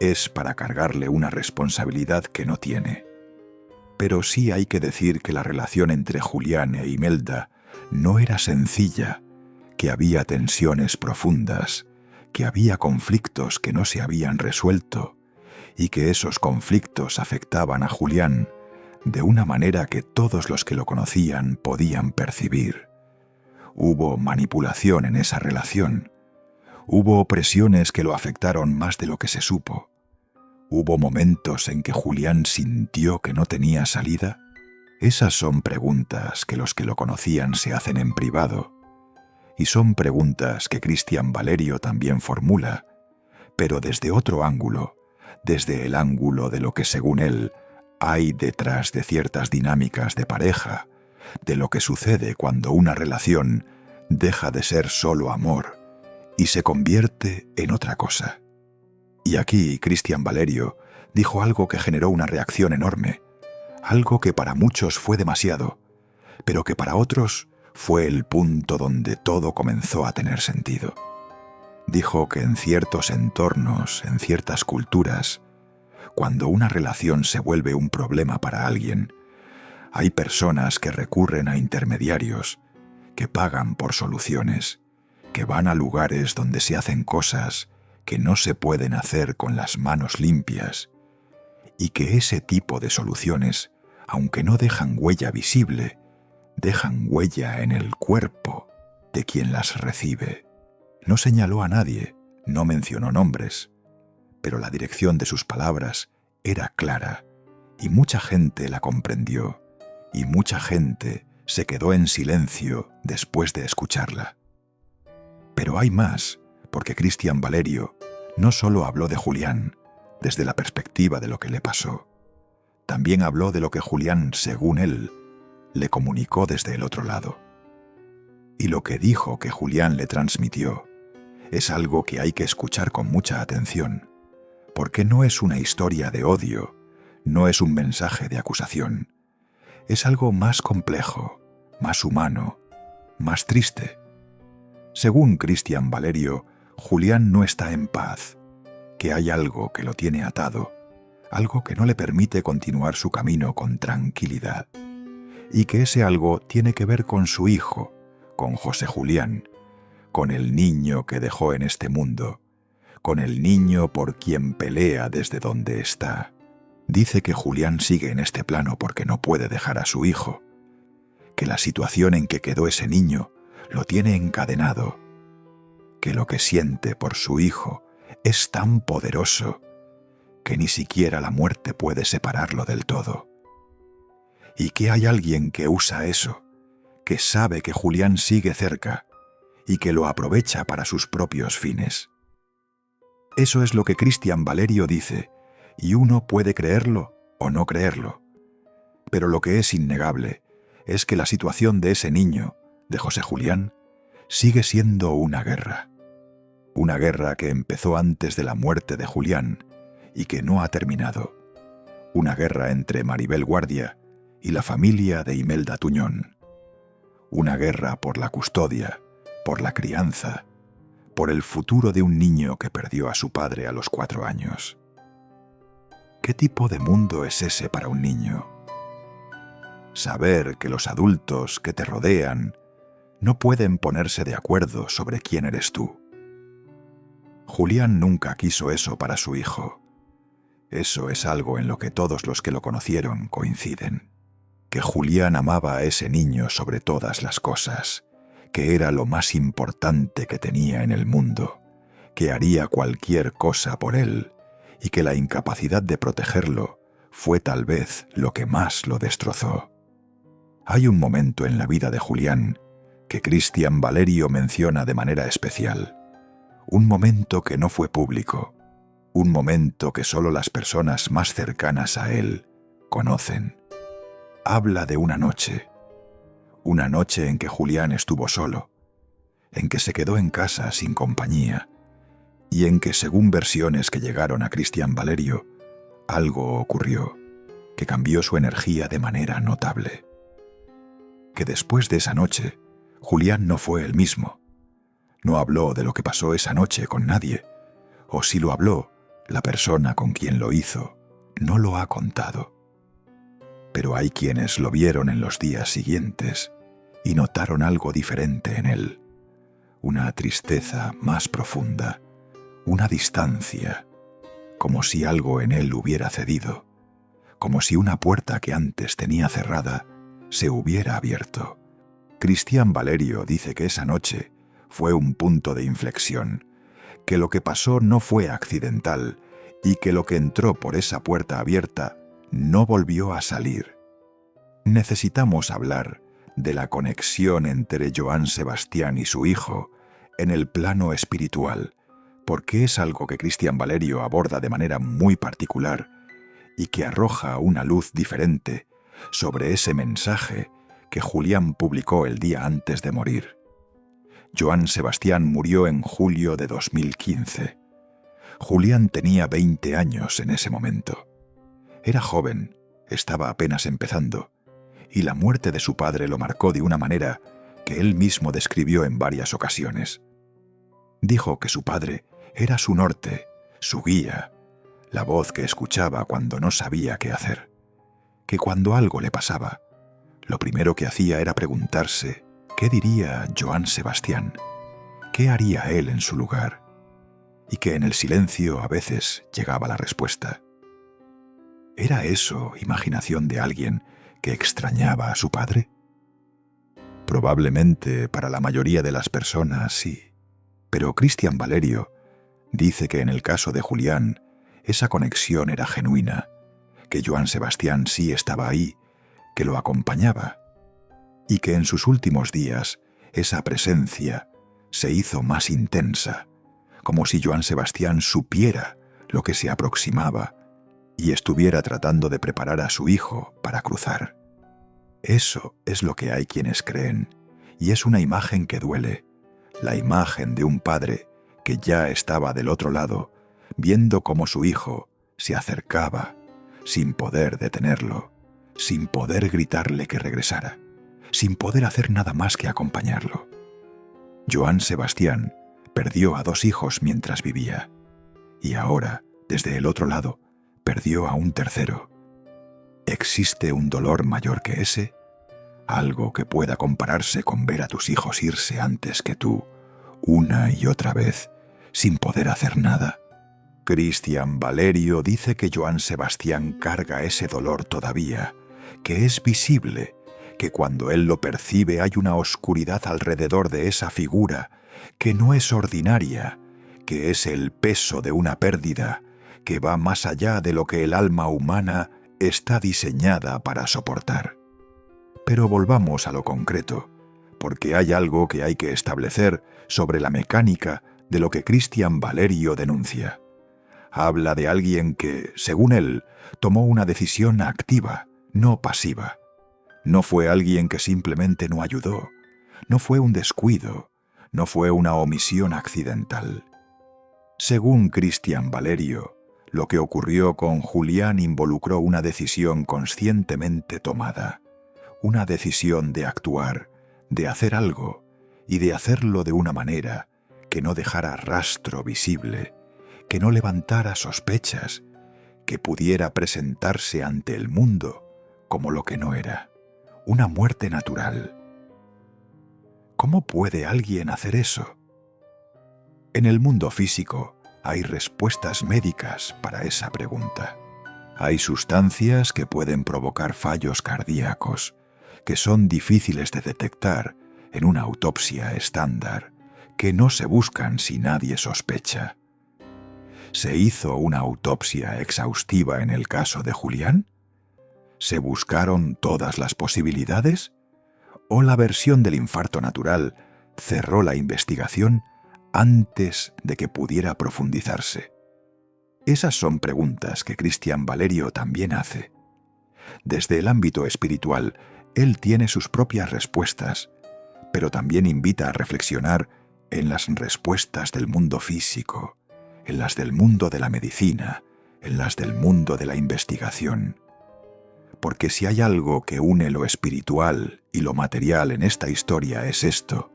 es para cargarle una responsabilidad que no tiene. Pero sí hay que decir que la relación entre Julián e Imelda no era sencilla, que había tensiones profundas, que había conflictos que no se habían resuelto, y que esos conflictos afectaban a Julián de una manera que todos los que lo conocían podían percibir. Hubo manipulación en esa relación. Hubo opresiones que lo afectaron más de lo que se supo. ¿Hubo momentos en que Julián sintió que no tenía salida? Esas son preguntas que los que lo conocían se hacen en privado. Y son preguntas que Cristian Valerio también formula, pero desde otro ángulo, desde el ángulo de lo que según él hay detrás de ciertas dinámicas de pareja, de lo que sucede cuando una relación deja de ser solo amor y se convierte en otra cosa. Y aquí Cristian Valerio dijo algo que generó una reacción enorme, algo que para muchos fue demasiado, pero que para otros fue el punto donde todo comenzó a tener sentido. Dijo que en ciertos entornos, en ciertas culturas, cuando una relación se vuelve un problema para alguien, hay personas que recurren a intermediarios, que pagan por soluciones, que van a lugares donde se hacen cosas que no se pueden hacer con las manos limpias, y que ese tipo de soluciones, aunque no dejan huella visible, dejan huella en el cuerpo de quien las recibe. No señaló a nadie, no mencionó nombres, pero la dirección de sus palabras era clara, y mucha gente la comprendió, y mucha gente se quedó en silencio después de escucharla. Pero hay más, porque Cristian Valerio no solo habló de Julián desde la perspectiva de lo que le pasó, también habló de lo que Julián, según él, le comunicó desde el otro lado. Y lo que dijo que Julián le transmitió es algo que hay que escuchar con mucha atención, porque no es una historia de odio, no es un mensaje de acusación. Es algo más complejo, más humano, más triste. Según Cristian Valerio, Julián no está en paz, que hay algo que lo tiene atado, algo que no le permite continuar su camino con tranquilidad, y que ese algo tiene que ver con su hijo, con José Julián, con el niño que dejó en este mundo, con el niño por quien pelea desde donde está. Dice que Julián sigue en este plano porque no puede dejar a su hijo, que la situación en que quedó ese niño lo tiene encadenado, que lo que siente por su hijo es tan poderoso que ni siquiera la muerte puede separarlo del todo. Y que hay alguien que usa eso, que sabe que Julián sigue cerca y que lo aprovecha para sus propios fines. Eso es lo que Cristian Valerio dice, y uno puede creerlo o no creerlo. Pero lo que es innegable es que la situación de ese niño, de José Julián, sigue siendo una guerra. Una guerra que empezó antes de la muerte de Julián y que no ha terminado. Una guerra entre Maribel Guardia y la familia de Imelda Tuñón. Una guerra por la custodia, por la crianza, por el futuro de un niño que perdió a su padre a los 4 años. ¿Qué tipo de mundo es ese para un niño? Saber que los adultos que te rodean no pueden ponerse de acuerdo sobre quién eres tú. Julián nunca quiso eso para su hijo. Eso es algo en lo que todos los que lo conocieron coinciden. Que Julián amaba a ese niño sobre todas las cosas, que era lo más importante que tenía en el mundo, que haría cualquier cosa por él, y que la incapacidad de protegerlo fue tal vez lo que más lo destrozó. Hay un momento en la vida de Julián que Cristian Valerio menciona de manera especial. Un momento que no fue público, un momento que solo las personas más cercanas a él conocen. Habla de una noche en que Julián estuvo solo, en que se quedó en casa sin compañía, y en que, según versiones que llegaron a Cristian Valerio, algo ocurrió que cambió su energía de manera notable. Que después de esa noche, Julián no fue el mismo. No habló de lo que pasó esa noche con nadie, o si lo habló, la persona con quien lo hizo no lo ha contado. Pero hay quienes lo vieron en los días siguientes y notaron algo diferente en él, una tristeza más profunda, una distancia, como si algo en él hubiera cedido, como si una puerta que antes tenía cerrada se hubiera abierto. Cristian Valerio dice que esa noche fue un punto de inflexión, que lo que pasó no fue accidental y que lo que entró por esa puerta abierta no volvió a salir. Necesitamos hablar de la conexión entre Joan Sebastián y su hijo en el plano espiritual, porque es algo que Cristian Valerio aborda de manera muy particular y que arroja una luz diferente sobre ese mensaje que Julián publicó el día antes de morir. Joan Sebastián murió en julio de 2015. Julián tenía 20 años en ese momento. Era joven, estaba apenas empezando, y la muerte de su padre lo marcó de una manera que él mismo describió en varias ocasiones. Dijo que su padre era su norte, su guía, la voz que escuchaba cuando no sabía qué hacer, que cuando algo le pasaba, lo primero que hacía era preguntarse qué diría Joan Sebastián, qué haría él en su lugar, y que en el silencio a veces llegaba la respuesta. ¿Era eso imaginación de alguien que extrañaba a su padre? Probablemente para la mayoría de las personas sí, pero Cristian Valerio dice que en el caso de Julián esa conexión era genuina, que Joan Sebastián sí estaba ahí, que lo acompañaba, y que en sus últimos días esa presencia se hizo más intensa, como si Joan Sebastián supiera lo que se aproximaba y estuviera tratando de preparar a su hijo para cruzar. Eso es lo que hay quienes creen, y es una imagen que duele, la imagen de un padre que ya estaba del otro lado, viendo cómo su hijo se acercaba, sin poder detenerlo, sin poder gritarle que regresara, sin poder hacer nada más que acompañarlo. Joan Sebastián perdió a 2 hijos mientras vivía, y ahora, desde el otro lado, perdió a un tercero. ¿Existe un dolor mayor que ese? ¿Algo que pueda compararse con ver a tus hijos irse antes que tú, una y otra vez, sin poder hacer nada? Cristian Valerio dice que Joan Sebastián carga ese dolor todavía, que es visible, que cuando él lo percibe hay una oscuridad alrededor de esa figura, que no es ordinaria, que es el peso de una pérdida, que va más allá de lo que el alma humana está diseñada para soportar. Pero volvamos a lo concreto, porque hay algo que hay que establecer sobre la mecánica de lo que Cristian Valerio denuncia. Habla de alguien que, según él, tomó una decisión activa, no pasiva. No fue alguien que simplemente no ayudó, no fue un descuido, no fue una omisión accidental. Según Cristian Valerio, lo que ocurrió con Julián involucró una decisión conscientemente tomada, una decisión de actuar, de hacer algo, y de hacerlo de una manera que no dejara rastro visible, que no levantara sospechas, que pudiera presentarse ante el mundo como lo que no era, una muerte natural. ¿Cómo puede alguien hacer eso? En el mundo físico hay respuestas médicas para esa pregunta. Hay sustancias que pueden provocar fallos cardíacos, que son difíciles de detectar en una autopsia estándar, que no se buscan si nadie sospecha. ¿Se hizo una autopsia exhaustiva en el caso de Julián? ¿Se buscaron todas las posibilidades? ¿O la versión del infarto natural cerró la investigación antes de que pudiera profundizarse? Esas son preguntas que Cristian Valerio también hace. Desde el ámbito espiritual, él tiene sus propias respuestas, pero también invita a reflexionar en las respuestas del mundo físico, en las del mundo de la medicina, en las del mundo de la investigación. Porque si hay algo que une lo espiritual y lo material en esta historia es esto: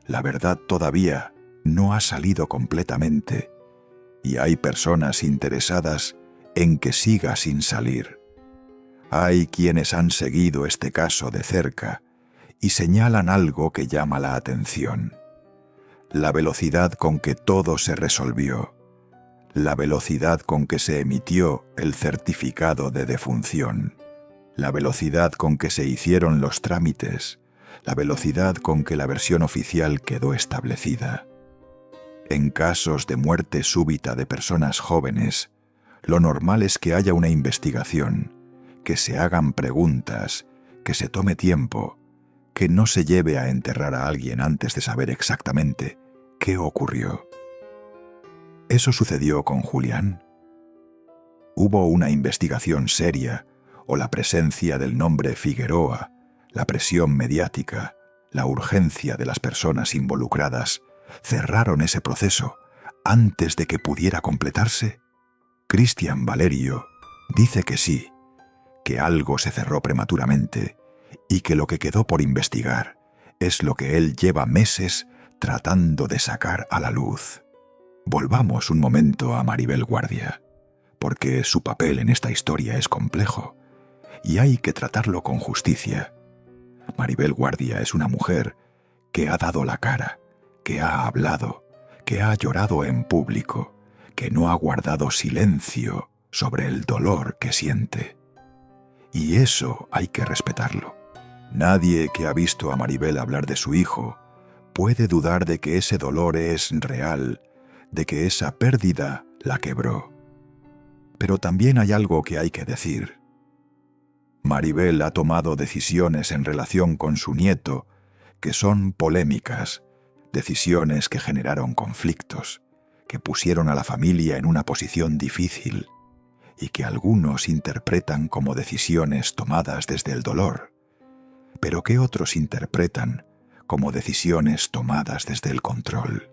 la verdad todavía no ha salido completamente, y hay personas interesadas en que siga sin salir. Hay quienes han seguido este caso de cerca y señalan algo que llama la atención: la velocidad con que todo se resolvió, la velocidad con que se emitió el certificado de defunción, la velocidad con que se hicieron los trámites, la velocidad con que la versión oficial quedó establecida. En casos de muerte súbita de personas jóvenes, lo normal es que haya una investigación, que se hagan preguntas, que se tome tiempo, que no se lleve a enterrar a alguien antes de saber exactamente qué ocurrió. ¿Eso sucedió con Julián? ¿Hubo una investigación seria o la presencia del nombre Figueroa, la presión mediática, la urgencia de las personas involucradas cerraron ese proceso antes de que pudiera completarse? Cristian Valerio dice que sí, que algo se cerró prematuramente y que lo que quedó por investigar es lo que él lleva meses tratando de sacar a la luz. Volvamos un momento a Maribel Guardia, porque su papel en esta historia es complejo y hay que tratarlo con justicia. Maribel Guardia es una mujer que ha dado la cara, que ha hablado, que ha llorado en público, que no ha guardado silencio sobre el dolor que siente. Y eso hay que respetarlo. Nadie que ha visto a Maribel hablar de su hijo puede dudar de que ese dolor es real, de que esa pérdida la quebró. Pero también hay algo que hay que decir. Maribel ha tomado decisiones en relación con su nieto que son polémicas, decisiones que generaron conflictos, que pusieron a la familia en una posición difícil y que algunos interpretan como decisiones tomadas desde el dolor, pero que otros interpretan como decisiones tomadas desde el control.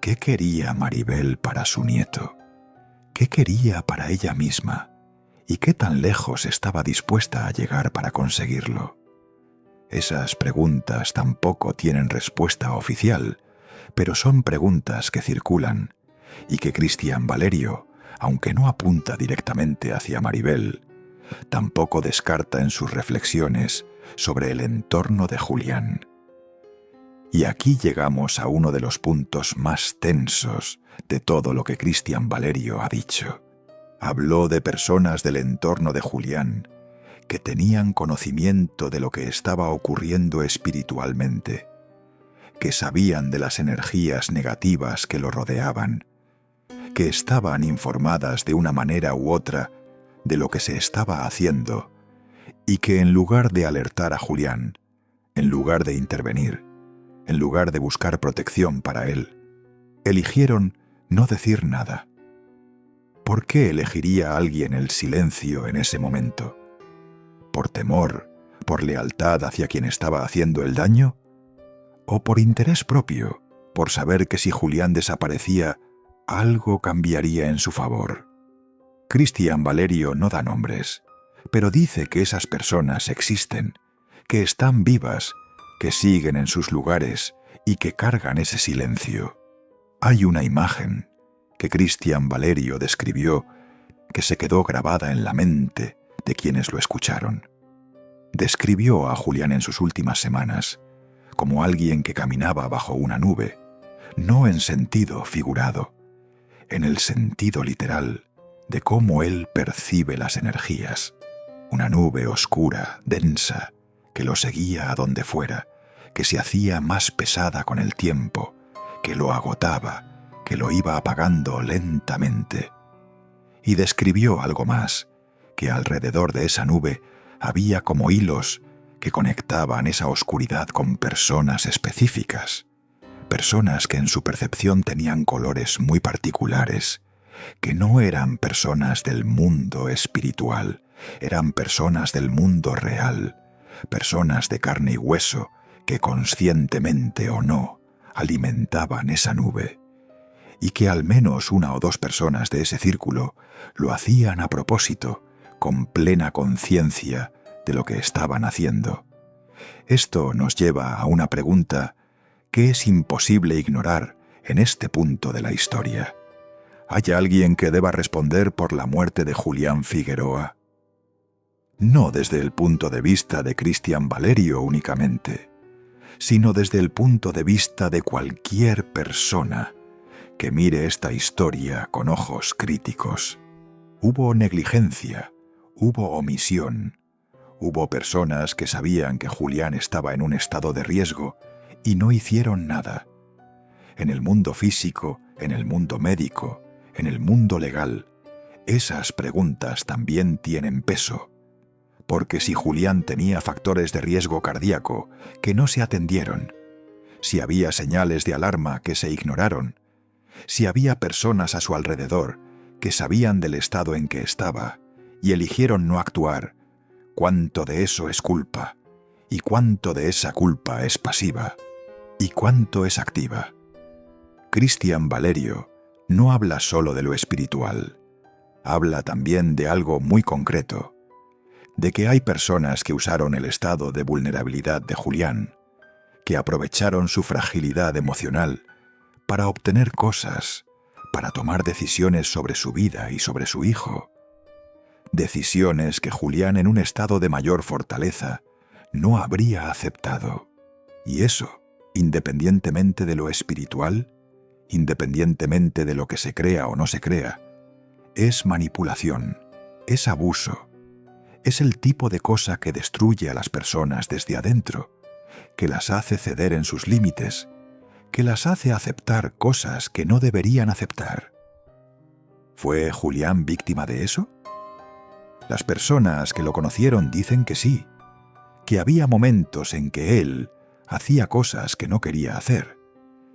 ¿Qué quería Maribel para su nieto? ¿Qué quería para ella misma? ¿Y qué tan lejos estaba dispuesta a llegar para conseguirlo? Esas preguntas tampoco tienen respuesta oficial, pero son preguntas que circulan y que Cristian Valerio, aunque no apunta directamente hacia Maribel, tampoco descarta en sus reflexiones sobre el entorno de Julián. Y aquí llegamos a uno de los puntos más tensos de todo lo que Cristian Valerio ha dicho. Habló de personas del entorno de Julián que tenían conocimiento de lo que estaba ocurriendo espiritualmente, que sabían de las energías negativas que lo rodeaban, que estaban informadas de una manera u otra de lo que se estaba haciendo y que en lugar de alertar a Julián, en lugar de intervenir, en lugar de buscar protección para él, eligieron no decir nada. ¿Por qué elegiría alguien el silencio en ese momento? ¿Por temor, por lealtad hacia quien estaba haciendo el daño? ¿O por interés propio, por saber que si Julián desaparecía, algo cambiaría en su favor? Cristian Valerio no da nombres, pero dice que esas personas existen, que están vivas, que siguen en sus lugares y que cargan ese silencio. Hay una imagen que Cristian Valerio describió que se quedó grabada en la mente de quienes lo escucharon. Describió a Julián en sus últimas semanas como alguien que caminaba bajo una nube, no en sentido figurado, en el sentido literal de cómo él percibe las energías. Una nube oscura, densa, que lo seguía a donde fuera, que se hacía más pesada con el tiempo, que lo agotaba, que lo iba apagando lentamente. Y describió algo más, que alrededor de esa nube había como hilos que conectaban esa oscuridad con personas específicas, personas que en su percepción tenían colores muy particulares, que no eran personas del mundo espiritual, eran personas del mundo real, personas de carne y hueso que conscientemente o no alimentaban esa nube, y que al menos una o dos personas de ese círculo lo hacían a propósito, con plena conciencia de lo que estaban haciendo. Esto nos lleva a una pregunta que es imposible ignorar en este punto de la historia. ¿Hay alguien que deba responder por la muerte de Julián Figueroa? No desde el punto de vista de Cristian Valerio únicamente, sino desde el punto de vista de cualquier persona que mire esta historia con ojos críticos. Hubo negligencia, hubo omisión, hubo personas que sabían que Julián estaba en un estado de riesgo y no hicieron nada. En el mundo físico, en el mundo médico, en el mundo legal, esas preguntas también tienen peso, porque si Julián tenía factores de riesgo cardíaco que no se atendieron, si había señales de alarma que se ignoraron, si había personas a su alrededor que sabían del estado en que estaba y eligieron no actuar, ¿cuánto de eso es culpa? ¿Y cuánto de esa culpa es pasiva? ¿Y cuánto es activa? Cristian Valerio no habla solo de lo espiritual, habla también de algo muy concreto, de que hay personas que usaron el estado de vulnerabilidad de Julián, que aprovecharon su fragilidad emocional para obtener cosas, para tomar decisiones sobre su vida y sobre su hijo. Decisiones que Julián, en un estado de mayor fortaleza, no habría aceptado. Y eso, independientemente de lo espiritual, independientemente de lo que se crea o no se crea, es manipulación, es abuso, es el tipo de cosa que destruye a las personas desde adentro, que las hace ceder en sus límites, que las hace aceptar cosas que no deberían aceptar. ¿Fue Julián víctima de eso? Las personas que lo conocieron dicen que sí, que había momentos en que él hacía cosas que no quería hacer,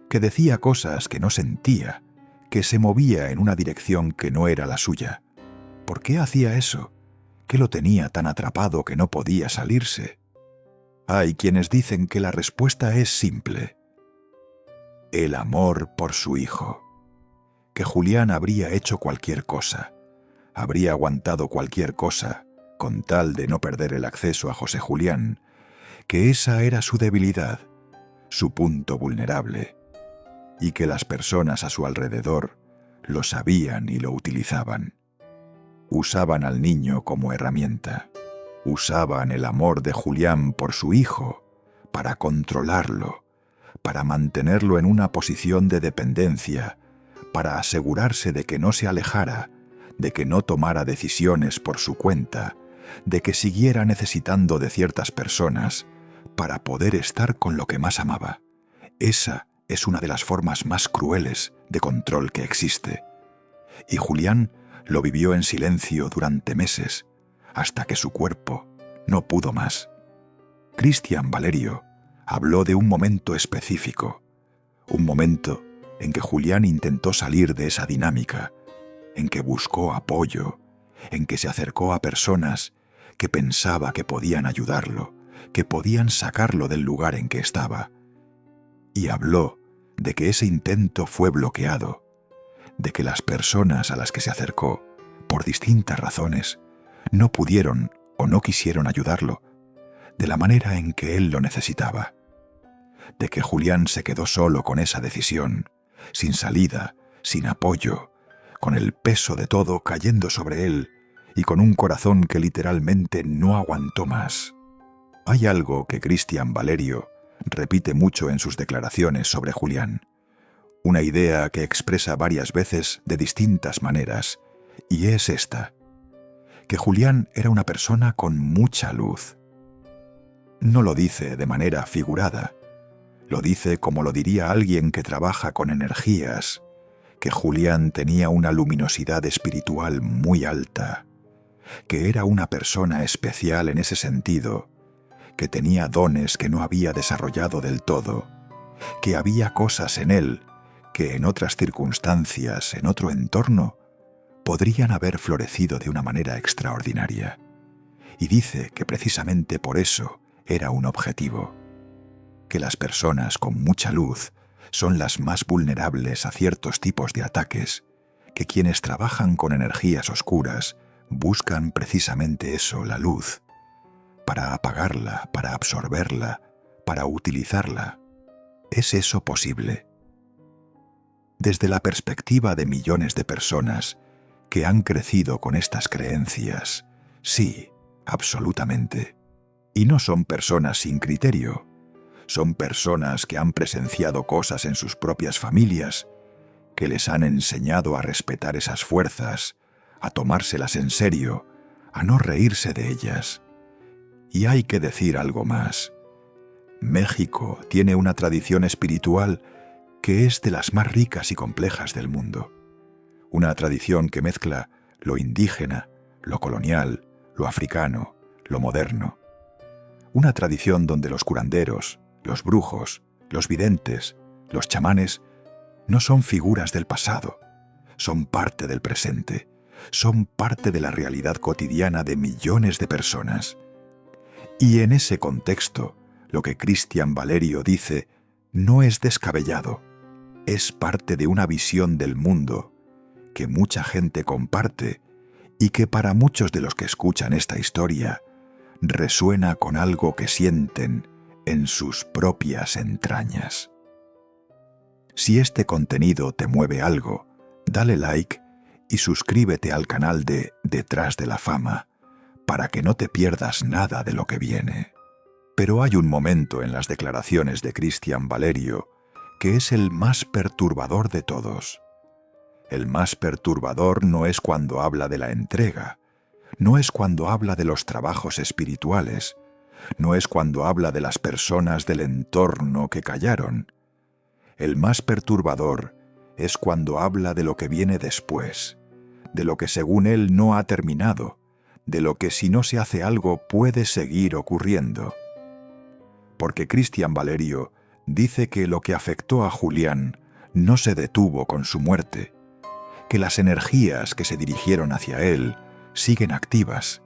que decía cosas que no sentía, que se movía en una dirección que no era la suya. ¿Por qué hacía eso? ¿Qué lo tenía tan atrapado que no podía salirse? Hay quienes dicen que la respuesta es simple. el amor por su hijo. Que Julián habría hecho cualquier cosa, habría aguantado cualquier cosa, con tal de no perder el acceso a José Julián, que esa era su debilidad, su punto vulnerable, y que las personas a su alrededor lo sabían y lo utilizaban. Usaban al niño como herramienta. Usaban el amor de Julián por su hijo para controlarlo, para mantenerlo en una posición de dependencia, para asegurarse de que no se alejara, de que no tomara decisiones por su cuenta, de que siguiera necesitando de ciertas personas para poder estar con lo que más amaba. Esa es una de las formas más crueles de control que existe. Y Julián lo vivió en silencio durante meses, hasta que su cuerpo no pudo más. Cristian Valerio habló de un momento específico, un momento en que Julián intentó salir de esa dinámica, en que buscó apoyo, en que se acercó a personas que pensaba que podían ayudarlo, que podían sacarlo del lugar en que estaba. Y habló de que ese intento fue bloqueado, de que las personas a las que se acercó, por distintas razones, no pudieron o no quisieron ayudarlo de la manera en que él lo necesitaba, de que Julián se quedó solo con esa decisión, sin salida, sin apoyo, con el peso de todo cayendo sobre él y con un corazón que literalmente no aguantó más. Hay algo que Cristian Valerio repite mucho en sus declaraciones sobre Julián, una idea que expresa varias veces de distintas maneras, y es esta: que Julián era una persona con mucha luz. No lo dice de manera figurada, lo dice como lo diría alguien que trabaja con energías, que Julián tenía una luminosidad espiritual muy alta, que era una persona especial en ese sentido, que tenía dones que no había desarrollado del todo, que había cosas en él que en otras circunstancias, en otro entorno, podrían haber florecido de una manera extraordinaria. Y dice que precisamente por eso era un objetivo, que las personas con mucha luz son las más vulnerables a ciertos tipos de ataques, que quienes trabajan con energías oscuras buscan precisamente eso, la luz, para apagarla, para absorberla, para utilizarla. ¿Es eso posible? Desde la perspectiva de millones de personas que han crecido con estas creencias, sí, absolutamente. Y no son personas sin criterio, son personas que han presenciado cosas en sus propias familias, que les han enseñado a respetar esas fuerzas, a tomárselas en serio, a no reírse de ellas. Y hay que decir algo más. México tiene una tradición espiritual que es de las más ricas y complejas del mundo. Una tradición que mezcla lo indígena, lo colonial, lo africano, lo moderno. Una tradición donde los curanderos, los brujos, los videntes, los chamanes no son figuras del pasado, son parte del presente, son parte de la realidad cotidiana de millones de personas. Y en ese contexto, lo que Cristian Valerio dice no es descabellado, es parte de una visión del mundo que mucha gente comparte y que para muchos de los que escuchan esta historia resuena con algo que sienten en sus propias entrañas. Si este contenido te mueve algo, dale like y suscríbete al canal de Detrás de la Fama para que no te pierdas nada de lo que viene. Pero hay un momento en las declaraciones de Cristian Valerio que es el más perturbador de todos. El más perturbador no es cuando habla de la entrega, no es cuando habla de los trabajos espirituales, no es cuando habla de las personas del entorno que callaron. El más perturbador es cuando habla de lo que viene después, de lo que según él no ha terminado, de lo que si no se hace algo puede seguir ocurriendo. Porque Cristian Valerio dice que lo que afectó a Julián no se detuvo con su muerte, que las energías que se dirigieron hacia él siguen activas,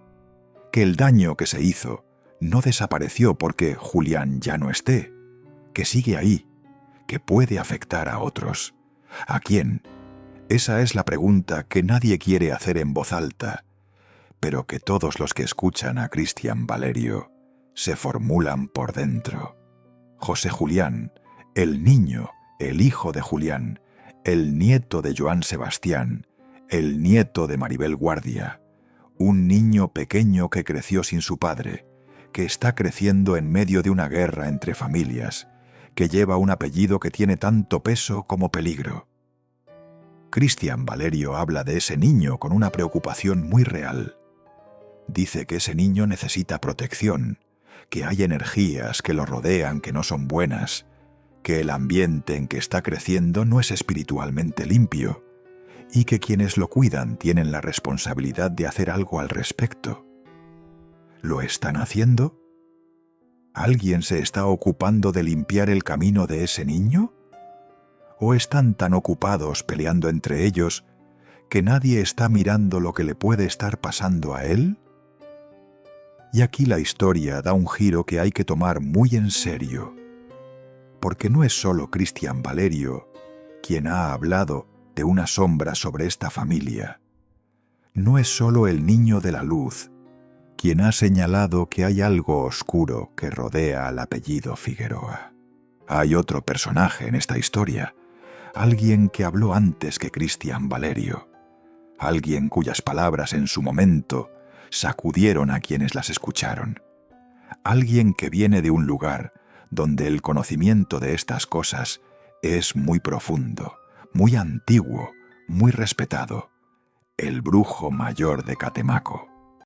que el daño que se hizo no desapareció porque Julián ya no esté, que sigue ahí, que puede afectar a otros. ¿A quién? Esa es la pregunta que nadie quiere hacer en voz alta, pero que todos los que escuchan a Cristian Valerio se formulan por dentro. José Julián, el niño, el hijo de Julián, el nieto de Joan Sebastián, el nieto de Maribel Guardia, un niño pequeño que creció sin su padre, que está creciendo en medio de una guerra entre familias, que lleva un apellido que tiene tanto peso como peligro. Cristian Valerio habla de ese niño con una preocupación muy real. Dice que ese niño necesita protección, que hay energías que lo rodean que no son buenas, que el ambiente en que está creciendo no es espiritualmente limpio, y que quienes lo cuidan tienen la responsabilidad de hacer algo al respecto. ¿Lo están haciendo? ¿Alguien se está ocupando de limpiar el camino de ese niño? ¿O están tan ocupados peleando entre ellos que nadie está mirando lo que le puede estar pasando a él? Y aquí la historia da un giro que hay que tomar muy en serio, porque no es solo Cristian Valerio quien ha hablado de una sombra sobre esta familia. No es solo el niño de la luz quien ha señalado que hay algo oscuro que rodea al apellido Figueroa. Hay otro personaje en esta historia, alguien que habló antes que Cristian Valerio, alguien cuyas palabras en su momento sacudieron a quienes las escucharon, alguien que viene de un lugar donde el conocimiento de estas cosas es muy profundo, muy antiguo, muy respetado, el brujo mayor de Catemaco.